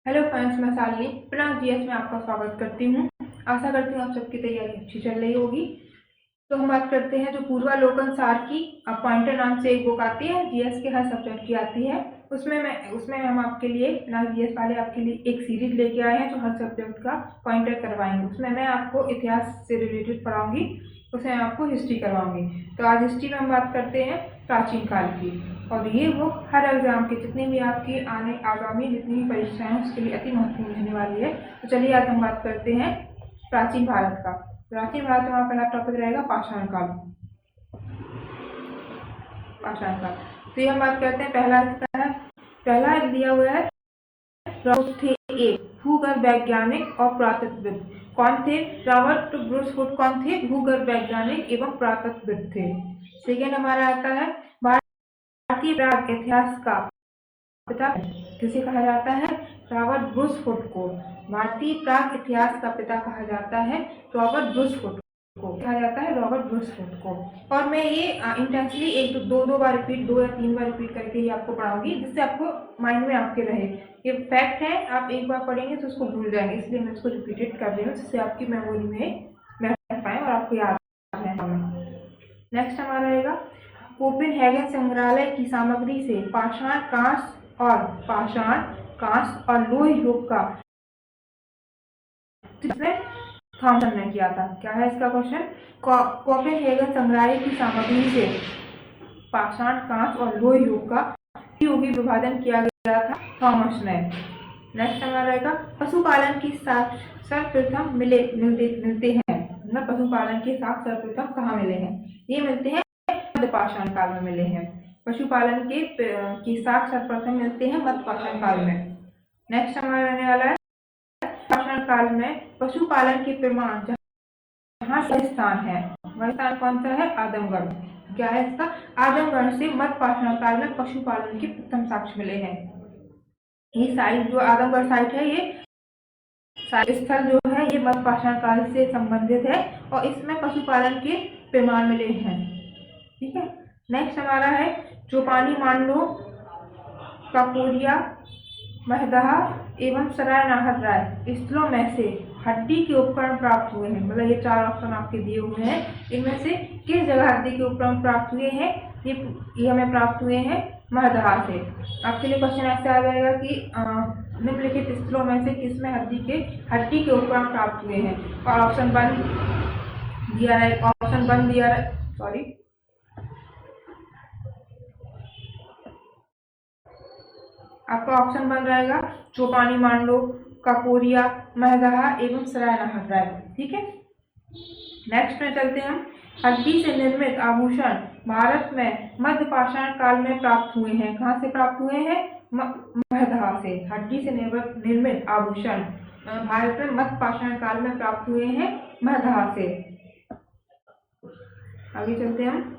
Hello friends, मैं Shalini plus GS में आपका स्वागत करती हूँ। आशा करती हूँ आप सबकी तैयारी अच्छी चल रही होगी। तो हम बात करते हैं जो पूर्वालोकन सार की पॉइंटर नाम से एक बुक आती है, जीएस के हर सब्जेक्ट की आती है। उसमें हम आपके लिए प्लस जीएस वाले आपके लिए एक सीरीज लेके आए हैं जो हर सब्जेक्ट का पॉइंटर करवाएंगे। उसमें मैं आपको इतिहास से रिलेटेड पढ़ाऊंगी, उसमें मैं आपको हिस्ट्री करवाऊंगी। तो आज हिस्ट्री में हम बात करते हैं प्राचीन काल की, और ये बुक हर एग्जाम के जितनी भी आपकी आगामी जितनी भी परीक्षाएं हैं उसके लिए अति महत्वपूर्ण रहने वाली है। तो चलिए आज हम बात करते हैं प्राचीन भारत का। प्राचीन भारत में हमारा पहला टॉपिक रहेगा पाषाण काल। पाषाण काल, तो ये हम बात करते हैं पहला दिया हुआ है थे एक भूगर्भ वैज्ञानिक और पुरातत्वविद। कौन थे? रॉबर्ट ब्रूसफुट कौन थे? भूगर्भ वैज्ञानिक एवं पुरातत्वविद थे। सेकेंड हमारा आता है भारतीय प्राग इतिहास का पिता किसे कहा जाता है? रॉबर्ट ब्रूसफुट को। भारतीय प्राग इतिहास का पिता कहा जाता है रॉबर्ट ब्रूसफुट को। कहा जाता है रॉबर्ट ब्रूसफुट को। और मैं ये इंटेंसली एक दो बार रिपीट, 2 या 3 बार रिपीट करके ही आपको पढ़ाऊंगी, जिससे आपको माइंड में आपके रहे। ये फैक्ट है, आप एक बार पढ़ेंगे तो उसको भूल जाएंगे, इसलिए मैं इसको रिपीटेड कर रही हूँ जिससे आपकी मेमोरी में बैठ पाए और आपको याद रहे। नेक्स्ट हमारा रहेगा कोपेनहेगन संग्रहालय की सामग्री से पाषाण कांस्य और लोह युग का थॉमसन ने किया था। क्या है इसका क्वेश्चन? कोपेनहेगन संग्रहालय की सामग्री से पाषाण कांस्य और लोह युग का युगी विभाजन किया गया था थॉमस ने। नेक्स्ट हमारा रहेगा पशुपालन की साक्ष्य सर्वप्रथम मिलते हैं। पशुपालन के साक्ष्य सर्वप्रथम कहाँ मिले हैं? ये मिलते हैं मध्य पाषाण काल में मिले हैं। पशुपालन के साक्ष्य सर्वप्रथम मिलते हैं मध्य पाषाण काल में। नेक्स्ट हमारा रहने वाला है पाषाण काल में पशुपालन के प्रमाण जहाँ स्थान है, वह स्थान कौन सा है? आदमगढ़। क्या है इसका? आदमगढ़ से मध्य पाषाण काल में पशुपालन के प्रथम साक्ष्य मिले हैं। ये साइट जो आदमगढ़ साइट है, ये स्थल जो है ये मध्य पाषाण काल से संबंधित है और इसमें पशुपालन के प्रमाण मिले हैं। ठीक है। नेक्स्ट हमारा है चौपानी मांडो, काकोरिया, महदहा एवं सराय नाहरराय स्थलों में से हड्डी के उपकरण प्राप्त हुए हैं। मतलब ये 4 ऑप्शन आपके दिए हुए हैं, इनमें से किस जगह हड्डी के उपकरण प्राप्त हुए हैं? ये हमें प्राप्त हुए हैं महदहा से। आपके लिए क्वेश्चन ऐसे आ जाएगा कि निम्नलिखित स्थलों में से किसमें हड्डी के उपकरण प्राप्त हुए हैं? और ऑप्शन वन दिया है, सॉरी, आपका ऑप्शन बन रहेगा चौपानी मांडो, काकोरिया, महदहा एवं सराय नाहरराय। ठीक है। नेक्स्ट में चलते हैं हम। हड्डी से निर्मित आभूषण भारत में मध्य पाषाण काल में प्राप्त हुए हैं। कहाँ से प्राप्त हुए हैं? महदहा से। हड्डी से निर्मित आभूषण भारत में मध्य पाषाण काल में प्राप्त हुए हैं महदहा से। आगे चलते हैं हम।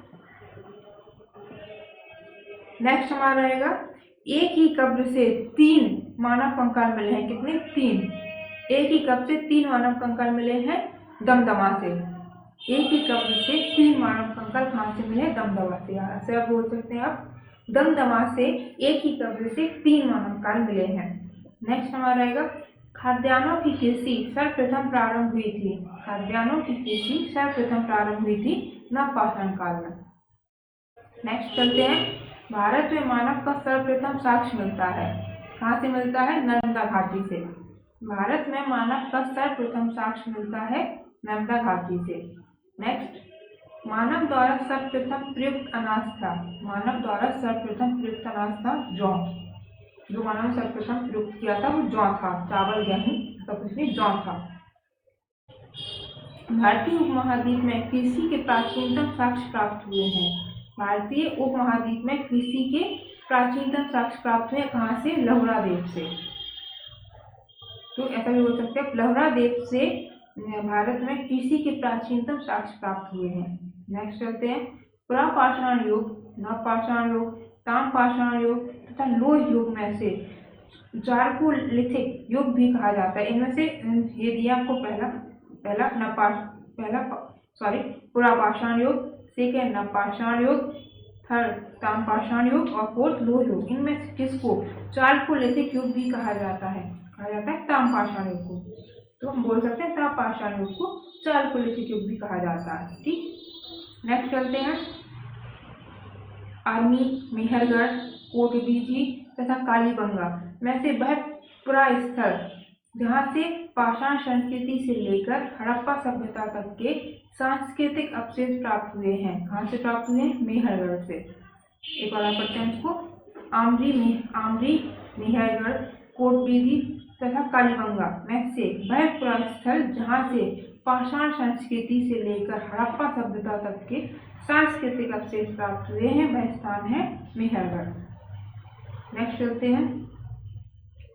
नेक्स्ट हमारा रहेगा एक ही कब्र से 3 मानव कंकाल मिले हैं। कितने? 3। एक ही कब्र से 3 मानव कंकाल मिले हैं दमदमा से। एक ही कब्र से 3 मानव कंकाल कहाँ से मिले? दमदमा से। ऐसे आप बोल सकते हैं आप, दमदमा से एक ही कब्र से 3 मानव कंकाल मिले हैं। नेक्स्ट हमारा रहेगा खाद्यान्नों की कृषि सर्वप्रथम प्रारंभ हुई थी। खाद्यान्नों की कृषि सर्वप्रथम प्रारंभ हुई थी नवपाषाण काल में। नेक्स्ट चलते हैं भारत में मानव का सर्वप्रथम साक्ष्य मिलता है। कहाँ से मिलता है? नर्मदा घाटी से। भारत में मानव का सर्वप्रथम साक्ष्य मिलता है नर्मदा घाटी से। नेक्स्ट मानव द्वारा सर्वप्रथम प्रयुक्त अनाज था। मानव द्वारा सर्वप्रथम प्रयुक्त अनाज था जौ। जो मानव सर्वप्रथम प्रयुक्त किया था वो जौ था, चावल गेहूं सब कुछ नहीं, जौ था। भारतीय उपमहाद्वीप में कृषि के प्राचीनतम साक्ष्य प्राप्त हुए हैं। भारतीय उपमहाद्वीप में कृषि के प्राचीनतम साक्ष्य प्राप्त हुए कहाँ से? लहुरा द्वीप से। तो ऐसा भी बोल सकते हैं लहुरा द्वीप से भारत में कृषि के प्राचीनतम साक्ष्य प्राप्त हुए हैं। नेक्स्ट चलते हैं पुरापाषाण युग, नवपाषाण युग, ताम्रपाषाण युग तथा लोह युग में से चारकोलिथिक युग भी कहा जाता है। इनमें से ये दिया आपको पुरापाषाण युग, सेकेंड नवपाषाण युग, थर्ड ताम्रपाषाण युग और फोर्थ लोह युग। इनमें से किसको चालकोलिथिक युग भी कहा जाता है? कहा जाता है ताम्रपाषाण युग को। तो हम बोल सकते हैं ताम्रपाषाण युग को चालकोलिथिक युग भी कहा जाता है। ठीक, नेक्स्ट चलते हैं। आर्मी, मेहरगढ़, कोटबीजी तथा कालीबंगा में से वह पुरास्थल जहाँ से पाषाण संस्कृति से लेकर हड़प्पा सभ्यता तक के सांस्कृतिक अवशेष प्राप्त हुए हैं। कहाँ से प्राप्त हुए हैं? मेहरगढ़ से। एक बार आप पढ़ते हैं इसको। आमरी, मेहरगढ़, कोटबीजी तथा कालीबंगा में से वह पुरास्थल जहाँ से पाषाण संस्कृति से लेकर हड़प्पा सभ्यता तक के सांस्कृतिक अवशेष प्राप्त हुए हैं, वह स्थान है मेहरगढ़। नेक्स्ट चलते हैं।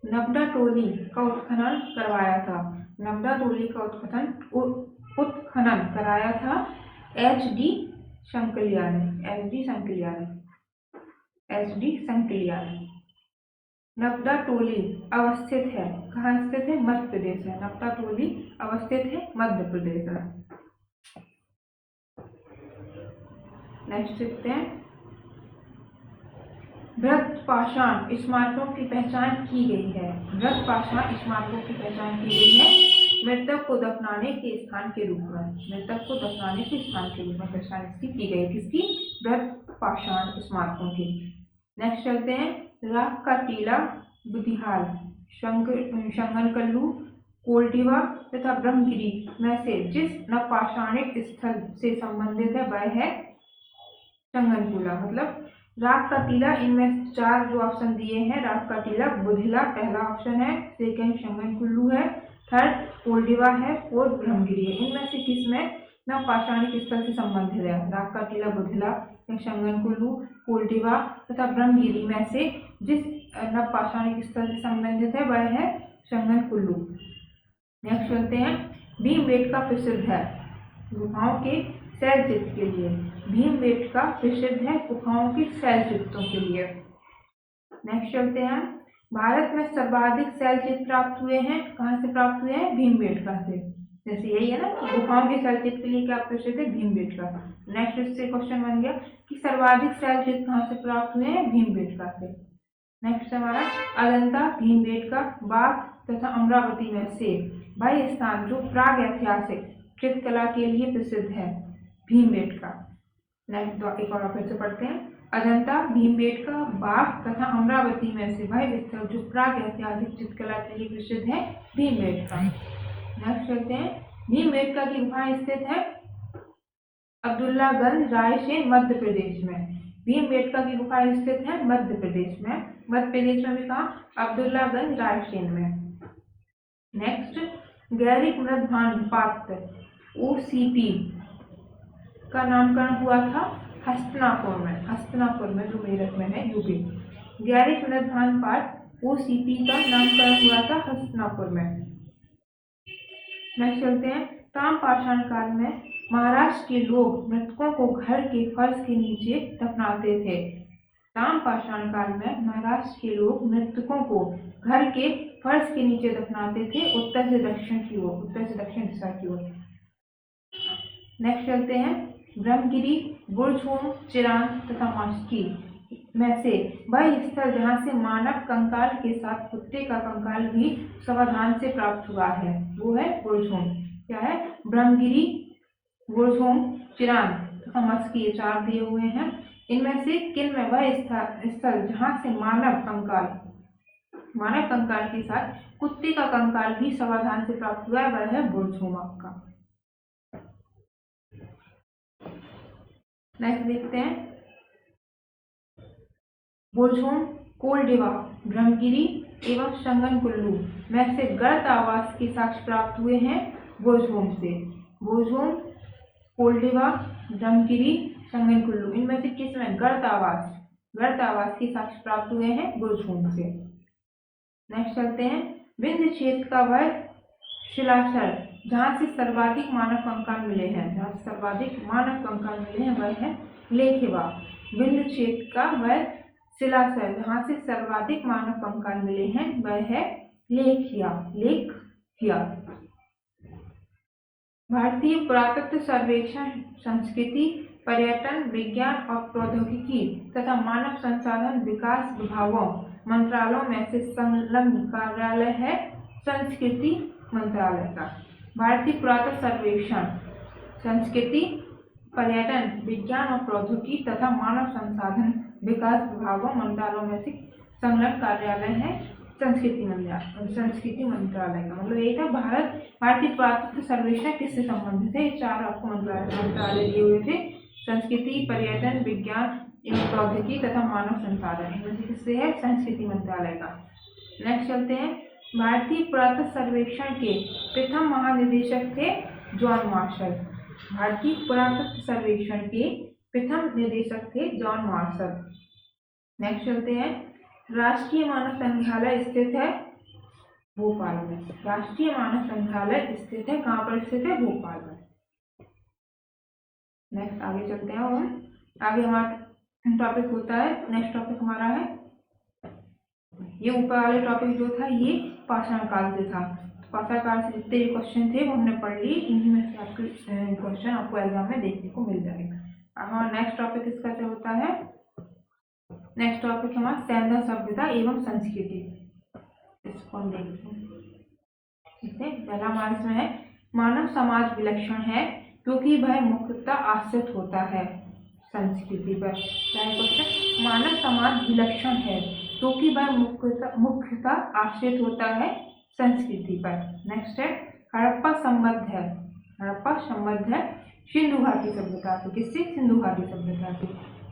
नबदा टोली का उत्खनन करवाया था। नबदा टोली का उत्खनन कराया था एच.डी. शंकलिया ने। एच.डी. शंकलिया ने। नबदा टोली अवस्थित है, कहाँ स्थित है? मध्य प्रदेश है। नबदा टोली अवस्थित है मध्य प्रदेश में। नेक्स्ट देखते हैं। बृहत् पाषाण स्मारकों की पहचान की गई है। बृहत् पाषाण स्मारकों की पहचान की गई है मृतक को दफनाने के स्थान के रूप में। मृतक को दफनाने के स्थान के रूप में पहचान इसकी की गई। किसकी? बृहत् पाषाण स्मारकों की। नेक्स्ट चलते हैं। राख का टीला, बुधिहाल, शंगनकल्लू, कोल्टिवा तथा ब्रह्मगिरी में से जिस नवपाषाणिक स्थल से संबंधित है वह है शंगनकुला। मतलब राख का टीला, इनमें चार जो ऑप्शन दिए हैं, राख का टीला, बुधिला पहला ऑप्शन है, सेकंड शंगनकुल्लू है, थर्ड कोल्टिवा है, फोर्थ ब्रह्मगिरी है। इनमें से किसमें नवपाषाणिक स्थल से संबंधित है? राख का टीला, बुधिला, शंगनकुल्लू, कोल्टिवा तथा ब्रह्मगिरी में से जिस नवपाषाणिक स्थल से संबंधित है वह है शंगनकुल्लू। नेक्स्ट चलते हैं। भीमबेटका प्रसिद्ध है गुफाओं के शैल चित्र के लिए। भीमबेटका प्रसिद्ध है गुफाओं के शैल चित्रों के लिए। नेक्स्ट चलते हैं। भारत में सर्वाधिक शैल चित्र प्राप्त हुए हैं, कहाँ से प्राप्त हुए हैं? भीमबेटका से। जैसे यही है ना, गुफाओं के शैल चित्र के लिए क्या प्रसिद्ध है? भीमबेटका। नेक्स्ट इससे क्वेश्चन बन गया कि सर्वाधिक शैल चित्र कहाँ से प्राप्त हुए हैं? भीमबेटका से। नेक्स्ट हमारा अजंता, भीमबेटका, बाघ तथा अमरावती में से वह स्थान जो प्राग ऐतिहासिक चित्रकला के लिए प्रसिद्ध है, भीमबेटका। नेक्स्ट एक और फिर से पढ़ते हैं। अजंता, भीमबेटका, बाघ तथा अमरावती में से वह स्थल जो प्राग ऐतिहासिक चित्रकला के लिए प्रसिद्ध है, भीमबेटका। नेक्स्ट चलते हैं। भीमबेटका की गुफा स्थित है अब्दुल्लागंज, रायसेन, मध्य प्रदेश में। भीमबेटका की गुफा स्थित है मध्य प्रदेश में। मध्य प्रदेश में भी कहाँ? अब्दुल्लागंज, रायसेन में। नेक्स्ट, गैरिक मृदभान पात्र OCP का नामकरण हुआ था हस्तिनापुर में जो मेरठ में है, यूपी। गैरिक मृदभान पात्र OCP का नामकरण हुआ था हस्तिनापुर में। नेक्स्ट चलते हैं। ताम्रपाषाण काल में महाराष्ट्र के लोग मृतकों को घर के फर्श के नीचे दफनाते थे। ताम्रपाषाण काल में महाराष्ट्र के लोग मृतकों को घर के फर्श के नीचे दफनाते थे, उत्तर से दक्षिण दिशा की ओर। नेक्स्ट चलते हैं। ब्रह्मगिरी, बुर्जहोम, चिरांग तथा मस्की में से वह स्थल जहाँ से मानव कंकाल के साथ कुत्ते का कंकाल भी सावधान से प्राप्त हुआ है, वो है बुर्जहोम। क्या है? ब्रह्मगिरी, बुर्जहोम, चिरांग तथा मस्की, ये चार दिए हुए हैं। इनमें से किन में वह स्थल जहाँ से मानव कंकाल के साथ कुत्ते का कंकाल भी सावधान से प्राप्त हुआ है, वह है बुर्जहोम आपका। नेक्स्ट देखते हैं। बुर्जहोम, कोल्डिवा, ब्रह्मगिरी एवं शंगनकुल्लू में से गर्त आवास के साक्ष्य प्राप्त हुए हैं बुर्जहोम से। बुर्जहोम, कोल्डिवा, ब्रह्मगिरी, शंगनकुल्लू, इनमें से किस में गर्त आवास के साक्ष्य प्राप्त हुए हैं बुर्जहोम से। नेक्स्ट चलते हैं। विंध्य क्षेत्र का वह शिलाशर जहाँ से सर्वाधिक मानव कंकाल मिले हैं, वह है लेखिवा। विंध्य क्षेत्र का वह शिलाशर जहाँ से सर्वाधिक मानव कंकाल मिले हैं, वह है लेखिया। भारतीय पुरातत्व सर्वेक्षण संस्कृति पर्यटन, विज्ञान और प्रौद्योगिकी तथा मानव संसाधन विकास विभागों मंत्रालयों में से संलग्न कार्यालय है संस्कृति मंत्रालय का। भारतीय पुरातत्व सर्वेक्षण संस्कृति, पर्यटन, विज्ञान और प्रौद्योगिकी तथा मानव संसाधन विकास विभागों मंत्रालयों में से संलग्न कार्यालय है संस्कृति मंत्रालय का। मतलब ये था भारतीय पुरातत्व सर्वेक्षण किससे संबंधित है। चार आपको मंत्रालय दिए हुए थे, संस्कृति, पर्यटन, विज्ञान एवं प्रौद्योगिकी तथा मानव संसाधन, इनमें से किससे है, संस्कृति मंत्रालय का। नेक्स्ट चलते हैं, भारतीय पुरातत्व सर्वेक्षण के प्रथम महानिदेशक थे जॉन मार्शल। भारतीय पुरातत्व सर्वेक्षण के प्रथम निदेशक थे जॉन मार्शल। नेक्स्ट चलते हैं, राष्ट्रीय मानव संग्रहालय स्थित है भोपाल में। राष्ट्रीय मानव संग्रहालय स्थित है कहाँ पर स्थित है, भोपाल में। नेक्स्ट आगे चलते हैं, और आगे हमारा टॉपिक होता है, नेक्स्ट टॉपिक हमारा है, ये ऊपर वाले टॉपिक जो था ये पाषाण काल से था। पाषाण काल से जितने भी क्वेश्चन थे वो हमने पढ़ लिए, इन्हीं में से आपके क्वेश्चन आपको एग्जाम में देखने को मिल जाएगा। हमारा नेक्स्ट टॉपिक इसका क्या होता है, नेक्स्ट टॉपिक हमारा सैन्य सभ्यता एवं संस्कृति। इसको हम देखते हैं, ठीक है। पहला हमारा इसमें है, मानव समाज विलक्षण है क्योंकि वह मुख्यतः आश्रित होता है संस्कृति पर। क्या है क्वेश्चन, मानव समाज विलक्षण है क्योंकि वह मुख्यतः आश्रित होता है संस्कृति पर। नेक्स्ट है, हड़प्पा संबद्ध है, हड़प्पा संबद्ध है सिंधु घाटी सभ्यता से। किससे, सिंधु घाटी सभ्यता से।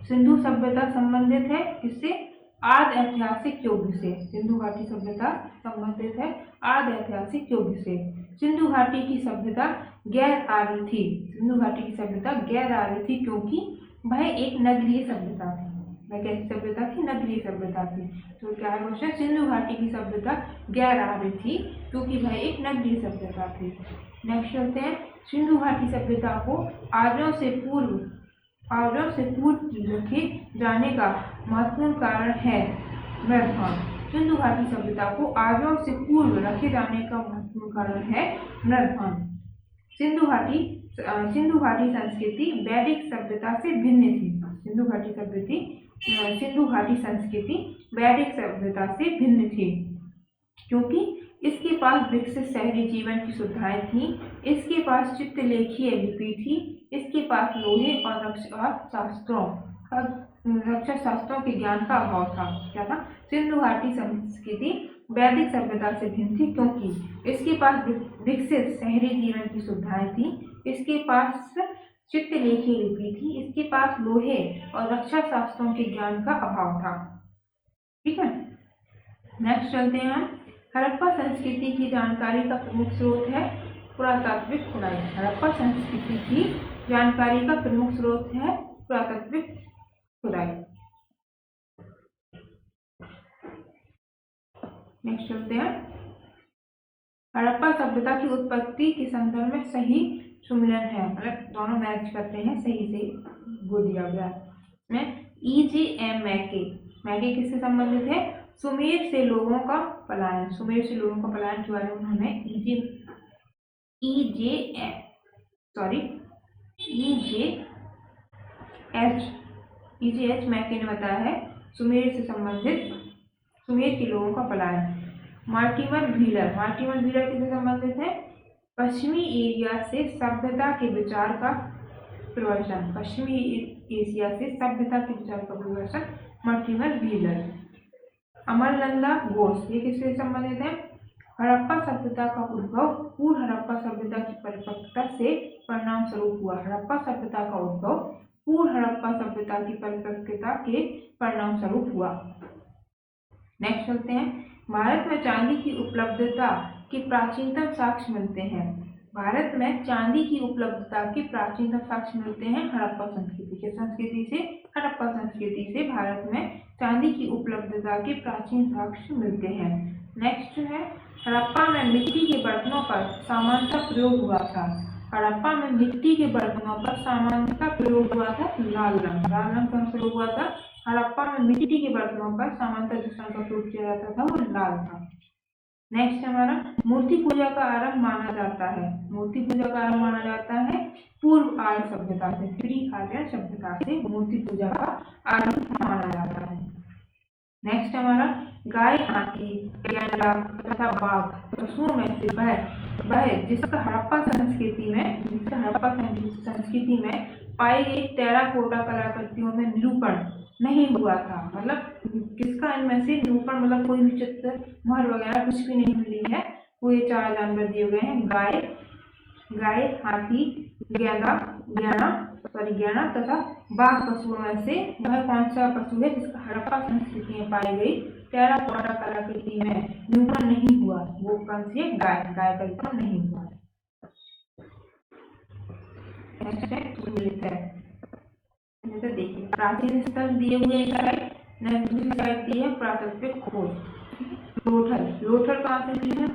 सिंधु सभ्यता संबंधित है किससे, आदि ऐतिहासिक युग से। सिंधु घाटी सभ्यता संबंधित है आदि ऐतिहासिक युग से। सिंधु घाटी की सभ्यता गैर आर्य थी। सिंधु घाटी की सभ्यता गैर आर्य थी क्योंकि वह एक नगरीय सभ्यता थी। वह कैसी सभ्यता थी, नगरीय सभ्यता थी। तो क्या है क्वेश्चन, सिंधु घाटी की सभ्यता गैर आर्य थी क्योंकि वह एक नगरीय सभ्यता थी। नेक्स्ट चलते हैं, सिंधु घाटी सभ्यता को आर्यों से पूर्व रखे जाने का महत्वपूर्ण कारण है मृदभान। सिंधु घाटी सभ्यता को आर्यों से पूर्व रखे जाने का महत्वपूर्ण कारण है मृदभान। सिंधु घाटी संस्कृति वैदिक सभ्यता से भिन्न थी। सिंधु घाटी संस्कृति वैदिक सभ्यता से भिन्न थी क्योंकि इसके पास विकसित शहरी जीवन की सुविधाएं थी, इसके पास चित्रलेखीय लिपि थी, इसके पास लोहे और रक्षा शास्त्रों के ज्ञान का अभाव था। क्या था, सिंधु घाटी संस्कृति वैदिक सभ्यता से भिन्न थी क्योंकि इसके पास विकसित शहरी जीवन की सुविधाएं थी, इसके पास चित्रलेखी लिपि थी, इसके पास लोहे और रक्षा शास्त्रों के ज्ञान का अभाव था। ठीक है। नेक्स्ट चलते हैं हम, हड़प्पा संस्कृति की जानकारी का प्रमुख स्रोत है पुरातात्विक खुदाई। हड़प्पा संस्कृति की जानकारी का प्रमुख स्रोत है पुरातात्विक खुदाई। नेक्स्ट चलते हैं, हड़प्पा सभ्यता की उत्पत्ति के संदर्भ में सही सुमिलन है, मतलब दोनों मैच करते हैं, सही से वो दिया गया है। E.J.M. मैके किससे संबंधित है, सुमेर से लोगों का पलायन। सुमेर से लोगों का पलायन के बारे में उन्होंने E.J.H. मैके ने बताया है सुमेर से संबंधित, सुमेर के लोगों का पलायन। मार्टिमर व्हीलर किससे संबंधित है, पश्चिमी एशिया से सभ्यता के विचार का प्रवर्तन। पश्चिमी एशिया से सभ्यता के विचार का प्रवर्तन मार्टिमर व्हीलर। अमरनंदा घोष ये किससे संबंधित है, हड़प्पा सभ्यता का उद्भव पूर्व हड़प्पा सभ्यता की परिपक्वता से परिणाम स्वरूप हुआ। हड़प्पा सभ्यता का उद्भव पूर्व हड़प्पा सभ्यता की परिपक्वता के परिणाम स्वरूप हुआ। नेक्स्ट चलते हैं, भारत में चांदी की उपलब्धता के प्राचीनतम साक्ष्य मिलते हैं। भारत में चांदी की उपलब्धता के प्राचीनतम साक्ष्य मिलते हैं हड़प्पा संस्कृति से। हड़प्पा संस्कृति से भारत में चांदी की उपलब्धता के प्राचीन साक्ष्य मिलते हैं। नेक्स्ट है, हड़प्पा में मिट्टी के बर्तनों पर सामान्यतः प्रयोग हुआ था। हड़प्पा में मिट्टी के बर्तनों पर सामान्यतः प्रयोग हुआ था लाल रंग का प्रयोग हुआ था। हड़प्पा में मिट्टी के बर्तनों पर सामान्यतः जिस रंग का प्रयोग किया जाता था वो लाल था। नेक्स्ट हमारा मूर्ति पूजा का आरंभ माना जाता है। मूर्ति पूजा का आरंभ माना जाता है पूर्व आर्य सभ्यता से, प्री आर्यन सभ्यता से मूर्ति पूजा का आरंभ माना जाता है। नेक्स्ट हमारा गाय, हाथी, गैंडा तथा बाघ पशुओं में से वह जिसका हड़प्पा संस्कृति में पाई गई टेराकोटा कलाकृतियों में निरूपण नहीं हुआ था। मतलब किसका इनमें से निरूपण, मतलब कोई भी चित्र, मोहर वगैरह कुछ भी नहीं मिली है। वो ये 4 जानवर दिए गए हैं, गाय, हाथी, गैंडा तथा बाघ पशुओं में से वह कौन सा पशु है जिसका हड़प्पा संस्कृति में पाई गई टेराकोटा कलाकृति में निरूपण नहीं हुआ? वो कौन सी है? गाय का निरूपण नहीं हुआ। जैसे देखिए प्राचीन स्थल दिए हुए दूसरी साइड दी है प्राकृतिक खोज। लोथल कहाँ से मिली है?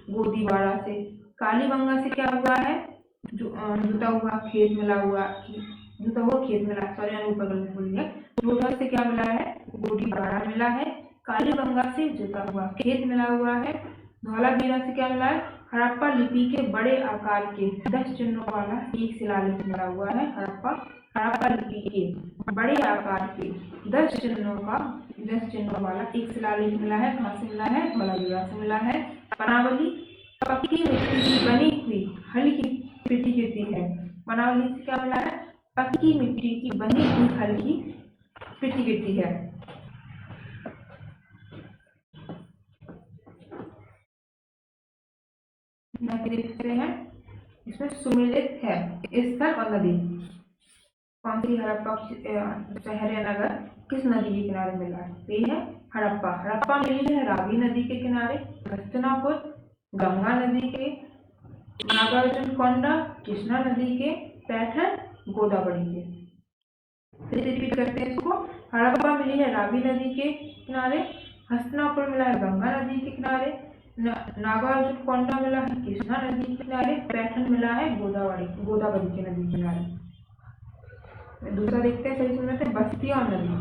गोदीवाड़ा से। कालीबंगा से क्या हुआ है? जुटा हुआ खेत मिला, सॉरी ऊपर गलत बोल दिया। लोथल से क्या मिला है? गोदीवाड़ा मिला है। कालीबंगा से जुटा हुआ खेत मिला हुआ है। धौलावीरा से क्या मिला है? हड़प्पा लिपि के बड़े आकार के 10 चिन्हों वाला एक शिलालेख मिला हुआ है। हड़प्पा लिपि के बड़े आकार के 10 चिन्हों वाला एक शिलालेख मिला है। कहाँ से मिला है? धौलावीरा से मिला है। पनावली पक्की मिट्टी की बनी हुई हल्की प्रतिकृति है। पनावली से क्या मिला है? पक्की मिट्टी की बनी हुई हल्की प्रतिकृति है। देखते हैं इसमें सुमिलित है स्थल और नदी। कौन सी? हड़प्पा शहर या नगर किस नदी के किनारे मिला है? ये है हड़प्पा मिली है रावी नदी के किनारे, हस्तिनापुर गंगा नदी के, नागार्जुनकोंडा कृष्णा नदी के, पैठन गोदावरी के। फिर रिपीट करते हैं इसको। हड़प्पा मिली है रावी नदी के किनारे, हस्तिनापुर मिला है गंगा नदी के किनारे, नागार्जुनकोंडा मिला है कृष्णा नदी के किनारे, पैठन मिला है गोदावरी के नदी किनारे। दूसरा देखते हैं, सही सुनते हैं। बस्ती और नदी।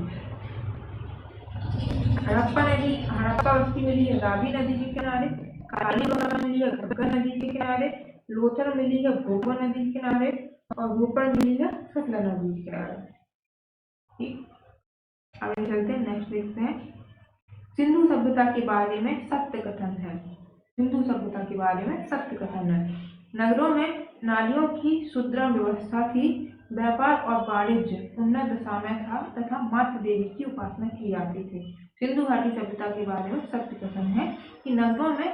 हड़प्पा बस्ती मिली है रावी नदी के किनारे, कालीबंगा मिली है घग्गर नदी के किनारे, लोथल मिली है भोगो नदी के किनारे और रोपड़ मिली है सतलज नदी के किनारे। ठीक, आगे चलते हैं। नेक्स्ट देखते हैं सिंधु सभ्यता के बारे में सत्य कथन है। सिंधु सभ्यता के बारे में सत्य कथन है। नगरों में नालियों की सुदृढ़ व्यवस्था थी, व्यापार और वाणिज्य उन्नत दशा में था तथा मातृ देवी की उपासना की जाती थी। सिंधु घाटी सभ्यता के बारे में सत्य कथन है कि नगरों में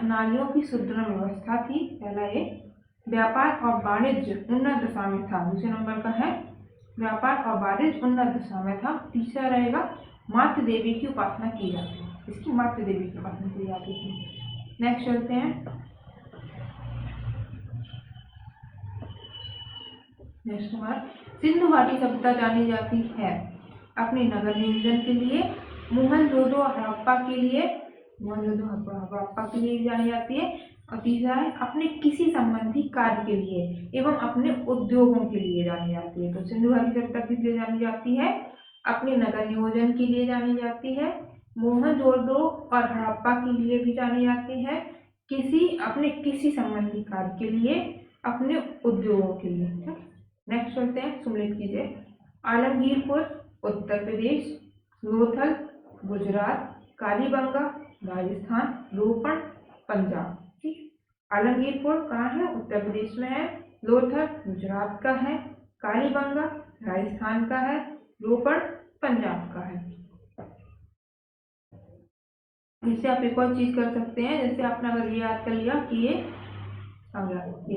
नालियों की सुदृढ़ व्यवस्था थी, पहला ये। व्यापार और वाणिज्य उन्नत दशा में था, दूसरे नंबर का है व्यापार और वाणिज्य उन्नत दशा में था। तीसरा रहेगा मातृ देवी की उपासना की जाती है, इसकी मातृ देवी की उपासना की जाती थी। नेक्स्ट चलते हैं। नेक्स्ट हमारा सिंधु घाटी सभ्यता जानी जाती है अपने नगर नियोजन के लिए, मोहनजोदड़ो हड़प्पा के लिए जानी जाती है। और तीसरा है अपने किसी संबंधी कार्य के लिए एवं अपने उद्योगों के लिए जानी जाती है। तो सिंधु घाटी सभ्यता किस लिए जानी जाती है? अपने नगर नियोजन के लिए जानी जाती है, मोहनजोदड़ो और हड़प्पा के लिए भी जानी जाती है, अपने किसी संबंधी कार्य के लिए, अपने उद्योगों के लिए। नेक्स्ट चलते हैं, सुमिलित कीजिए। आलमगीरपुर उत्तर प्रदेश, लोथल गुजरात, कालीबंगा राजस्थान, रोपड़ पंजाब। ठीक, आलमगीरपुर कहाँ है? उत्तर प्रदेश में है। लोथल गुजरात का है, कालीबंगा राजस्थान का है, रोपड़ पंजाब का है। इससे आप एक और चीज कर सकते हैं, जैसे आपने अगर ये याद कर लिया कि ये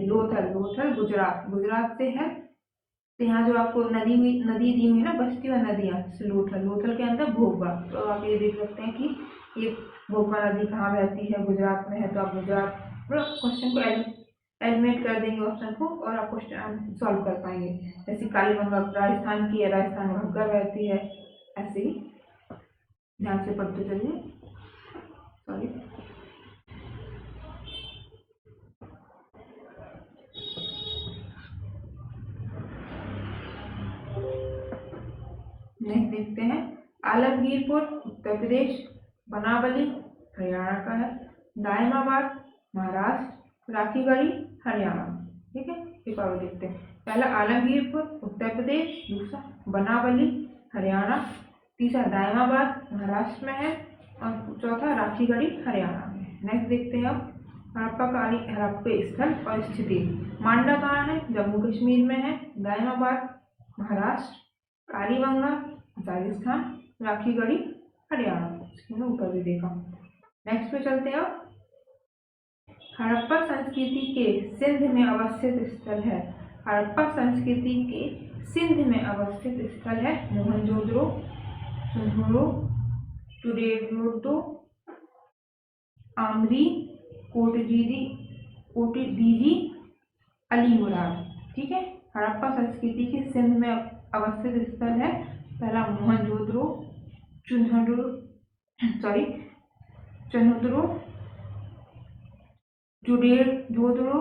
लोथल गुजरात से है, तो यहाँ जो आपको नदी दी हुई ना, बस्ती और नदियाँ, लोथल के अंदर भोगवा। तो आप ये देख सकते हैं कि ये भोगवा नदी कहाँ बहती है, गुजरात में है। तो आप गुजरात क्वेश्चन को एलिमिनेट कर देंगे ऑप्शन को और आप क्वेश्चन सॉल्व कर पाएंगे। जैसे कालीबंगा राजस्थान की है, राजस्थान में घग्गर बहती है, ऐसे ही ध्यान से पढ़ते चलिए। सॉरी, नेक्स्ट देखते हैं। आलमगीरपुर उत्तर प्रदेश, बनावली हरियाणा का है, दायमाबाद महाराष्ट्र, राखीगढ़ी हरियाणा। ठीक है, एक और देखते हैं। पहला आलमगीरपुर उत्तर प्रदेश, दूसरा बनावली हरियाणा, तीसरा दायमाबाद महाराष्ट्र में है और चौथा राखीगढ़ी हरियाणा में। नेक्स्ट देखते हैं अब हड़प्पा स्थल और स्थिति। मांडा कहाँ है? जम्मू कश्मीर में है। दायमाबाद महाराष्ट्र, कालीबंगा राजस्थान, राखीगढ़ी हरियाणा। इसमें ऊपर भी देखा। नेक्स्ट पे चलते हैं। हड़प्पा संस्कृति के सिंध में अवस्थित स्थल है। हड़प्पा संस्कृति के सिंध में अवस्थित स्थल है मोहनजोदड़ो, सुंदरो, टुडेरोटो, आमरी, कोटदीजी, अलीमुराद। ठीक है, हड़प्पा संस्कृति के सिंध में अवस्थित स्थल है पहला मोहनजोदड़ो, चन्होदरो, टुडेरोटो,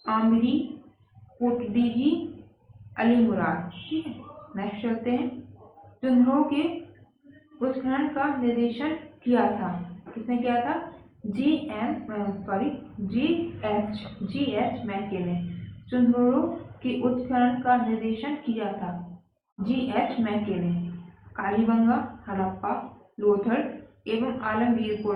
आमरी, कोटदीजी, अलीमुराद। ठीक है, नेक्स्ट चलते हैं। चुन्हों के उत्खनन का निर्देशन किया था। किसने किया था? जी.एच. मैके ने चुन्हों के उत्खनन का निर्देशन किया था। जी.एच. मैके ने कालीबंगा, हड़प्पा, लोथल एवं आलमगीरपुर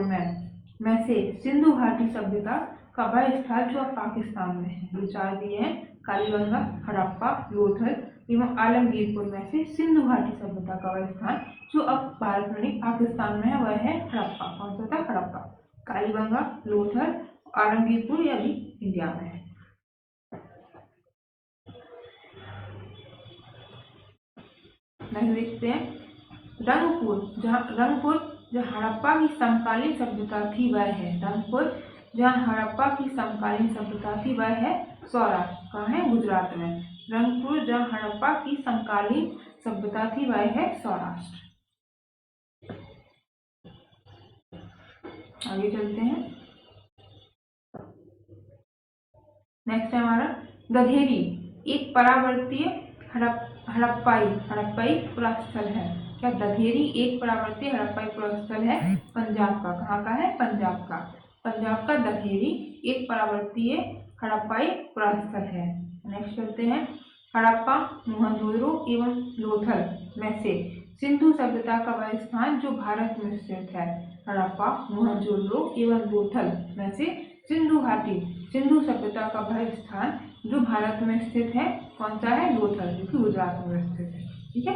में से सिंधु घाटी सभ्यता का वह स्थल जो अब पाकिस्तान में है। ये चार दिए हैं, कालीबंगा, हड़प्पा, लोथल एवं आलमगीरपुर में से सिंधु घाटी सभ्यता का वह स्थान जो अब भारत में नहीं पाकिस्तान में है वह है हड़प्पा। कौन सा था? हड़प्पा। कालीबंगा, लोथल, आलमगीरपुर ये अभी इंडिया में है। नहीं देखते हैं। रंगपुर जो हड़प्पा की समकालीन सभ्यता थी वह है। रंगपुर जहाँ हड़प्पा की समकालीन सभ्यता थी वह है सौराष्ट्र। कहाँ है? गुजरात में। रंगपुर जहाँ हड़प्पा की समकालीन सभ्यता थी वह है सौराष्ट्र। आगे चलते हैं। नेक्स्ट है हमारा गधेरी एक परावर्तीय हड़प्पाई पुरास्थल है। क्या गधेरी एक परावर्तीय हड़प्पाई पुरास्थल है? पंजाब का। कहाँ का है? पंजाब का। पंजाब का गधेरी एक परावर्तीय हड़प्पाई पुरास्थल है। नेक्स्ट चलते हैं। हड़प्पा, मोहनजोदड़ो एवं लोथल में से सिंधु सभ्यता का वह स्थान जो भारत में स्थित है। हड़प्पा, मोहनजोदड़ो एवं लोथल में से सिंधु सभ्यता का वह स्थान जो भारत में स्थित है कौन सा है? लोथल, जो कि गुजरात में स्थित है। ठीक है,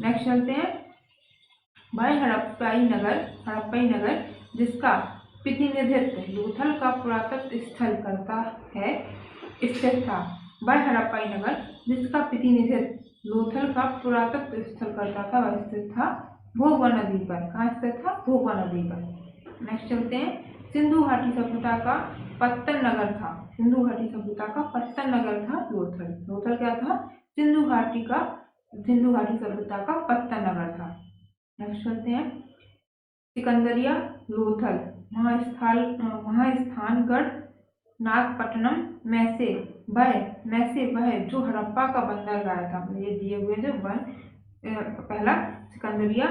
नेक्स्ट चलते हैं। वह हड़प्पाई नगर जिसका प्रतिनिधित्व लोथल का पुरातत्व स्थल करता है स्थित था। वह हड़प्पाई नगर जिसका प्रतिनिधित्व लोथल का पुरातत्व स्थल करता था वह स्थित था भोगवा नदी पर। कहाँ स्थित था? भोगवा नदी पर। नेक्स्ट चलते हैं। सिंधु घाटी सभ्यता का पत्तन नगर था। सिंधु घाटी सभ्यता का पत्तन नगर था लोथल। लोथल क्या था? सिंधु घाटी सभ्यता का पत्तन नगर था। नेक्स्ट चलते हैं। सिकंदरिया, लोथल, महास्थानगढ़, नागपट्टनम में से वह जो हड़प्पा का बंदरगाह था। ये दिए हुए जो वह पहला सिकंदरिया,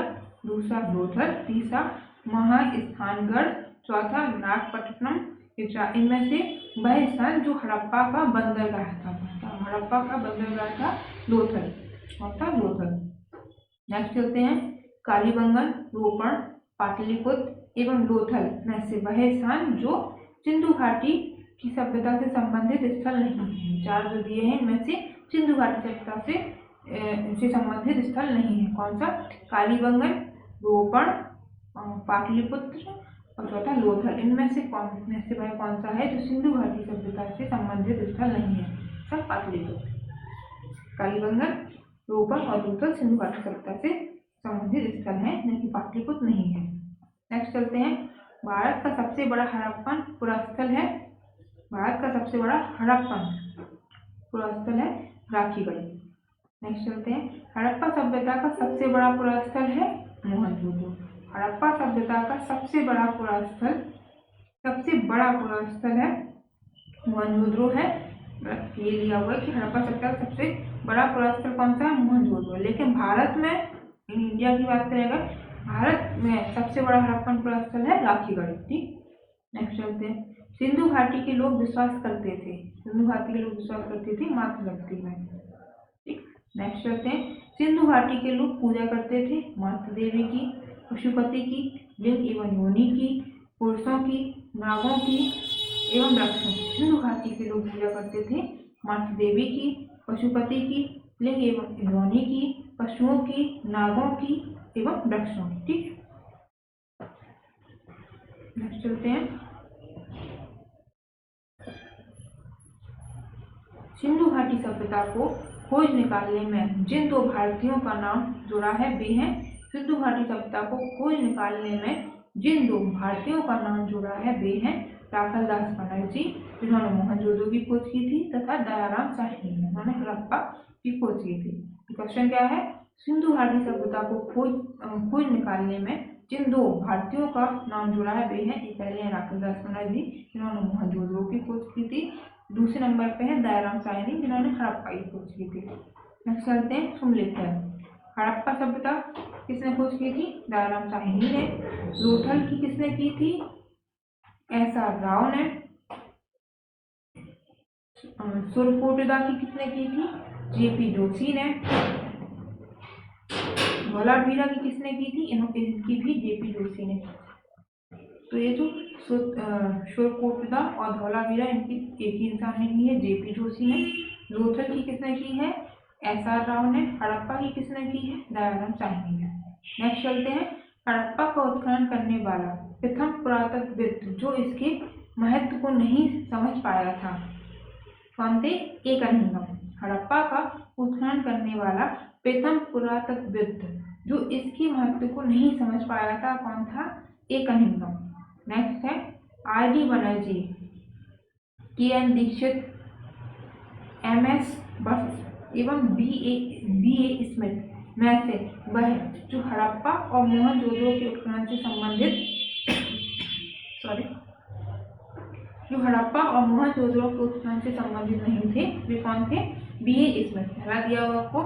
दूसरा लोथल, तीसरा महास्थानगढ़, चौथा नागपट्टनम, इनमें से वह स्थान जो हड़प्पा का बंदरगाह था। हड़प्पा का बंदरगाह था लोथल। लोथल। नेक्स्ट चलते हैं। कालीबंगन, रोपण, पाटलिपुत्र एवं लोथल में से वह स्थान जो सिंधु घाटी की सभ्यता से संबंधित स्थल नहीं है। चार जो दिए हैं इनमें से सिंधु घाटी सभ्यता से संबंधित स्थल नहीं है। कौन सा? कालीबंगन, रोपण, पाटलिपुत्र और चौथा लोथल। इनमें से वह कौन सा है जो सिंधु घाटी सभ्यता से संबंधित स्थल नहीं है? सब पाटलिपुत्र। कालीबंगन, रोपण और लोथल सिंधु घाटी सभ्यता से संबंधित स्थल है, न कि पाटलिपुत्र नहीं है। नेक्स्ट चलते हैं। भारत का सबसे बड़ा हड़प्पन पुरास्थल है। भारत का सबसे बड़ा हड़प्पन पुरास्थल है राखीगढ़ी। नेक्स्ट चलते हैं। हड़प्पा सभ्यता का सबसे बड़ा पुरास्थल है मोहनजोदड़ो। हड़प्पा सभ्यता का सबसे बड़ा पुरास्थल है मोहनजोदड़ो है। ये लिया हुआ है कि हड़प्पा सभ्यता का सबसे बड़ा पुरास्थल कौन सा है? मोहनजोदड़ो। लेकिन भारत में इंडिया की बात करें अगर, भारत में सबसे बड़ा हड़प्पन पुरास्थल है राखीगढ़ी। ठीक, नेक्स्ट चलते हैं। सिंधु घाटी के लोग विश्वास करते थे, सिंधु घाटी के लोग विश्वास करते थे मातृशक्ति में। ठीक, नेक्स्ट चलते हैं। सिंधु घाटी के लोग पूजा करते थे मातृ देवी की, पशुपति की, लिंग एवं योनि की, पुरुषों की, नागों की एवं वृक्षों की। सिंधु घाटी के लोग पूजा करते थे मातृ देवी की, पशुपति की, लिंग एवं योनि की, पशुओं की, नागों की एवं वृक्षों की। ठीक, नेक्स्ट चलते हैं। सिंधु घाटी सभ्यता को खोज निकालने में जिन दो भारतीयों का नाम जुड़ा है वे हैं। सिंधु घाटी सभ्यता को खोज निकालने में जिन दो भारतीयों का नाम जुड़ा है वे हैं राखल दास बनर्जी, जिन्होंने मोहनजोदड़ो की खोज की थी, तथा दयाराम साहनी, जिन्होंने हड़प्पा की खोज की थी। क्वेश्चन क्या है? सिंधु घाटी सभ्यता को खोज निकालने में जिन दो भारतीयों का नाम जुड़ा है वे हैं, ये पहले हैं राखल दास बनर्जी, जिन्होंने मोहनजोदड़ो की खोज की थी। दूसरे नंबर पे है दयाराम साहनी, जिन्होंने हड़प्पा की खोज की थी। नेक्स्ट चलते हैं। सुमलेखन। हड़प्पा सभ्यता किसने खोज की थी? दयाराम साहनी ने। लोथल की किसने की थी? एस.आर. राव ने। सुरकोटदा की किसने की थी? जे.पी. जोशी ने। धौलावीरा की किसने की थी? इनकी भी जे.पी. जोशी ने। तो ये जो सुरकोटदा और धौलावीरा इनकी एक ही इंसान ने की है, जे.पी. जोशी ने। लोथल की किसने की है? एस.आर. राव ने। हड़प्पा की किसने की है? दयाराम साहनी ने। नेक्स्ट चलते हैं। हड़प्पा का उत्खनन करने वाला प्रथम पुरातत्वविद जो इसके महत्व को नहीं समझ पाया था, कौन थे? ए कनिंघम। हड़प्पा का उत्खनन करने वाला प्रथम पुरातत्वविद जो इसके महत्व को नहीं समझ पाया था, कौन था? A Cunningham. नेक्स्ट है R D. Banerji, K N. Dikshit, M S. Bhatt एवं बी.ए. स्मिथ में से वह जो हड़प्पा और मोहनजोदड़ो के उत्खनन से संबंधित जो हड़प्पा और मोहनजोदड़ो के उत्खनन से संबंधित नहीं थे, वे कौन थे? बी.ए. स्मिथ। पहला दिया हुआ आपको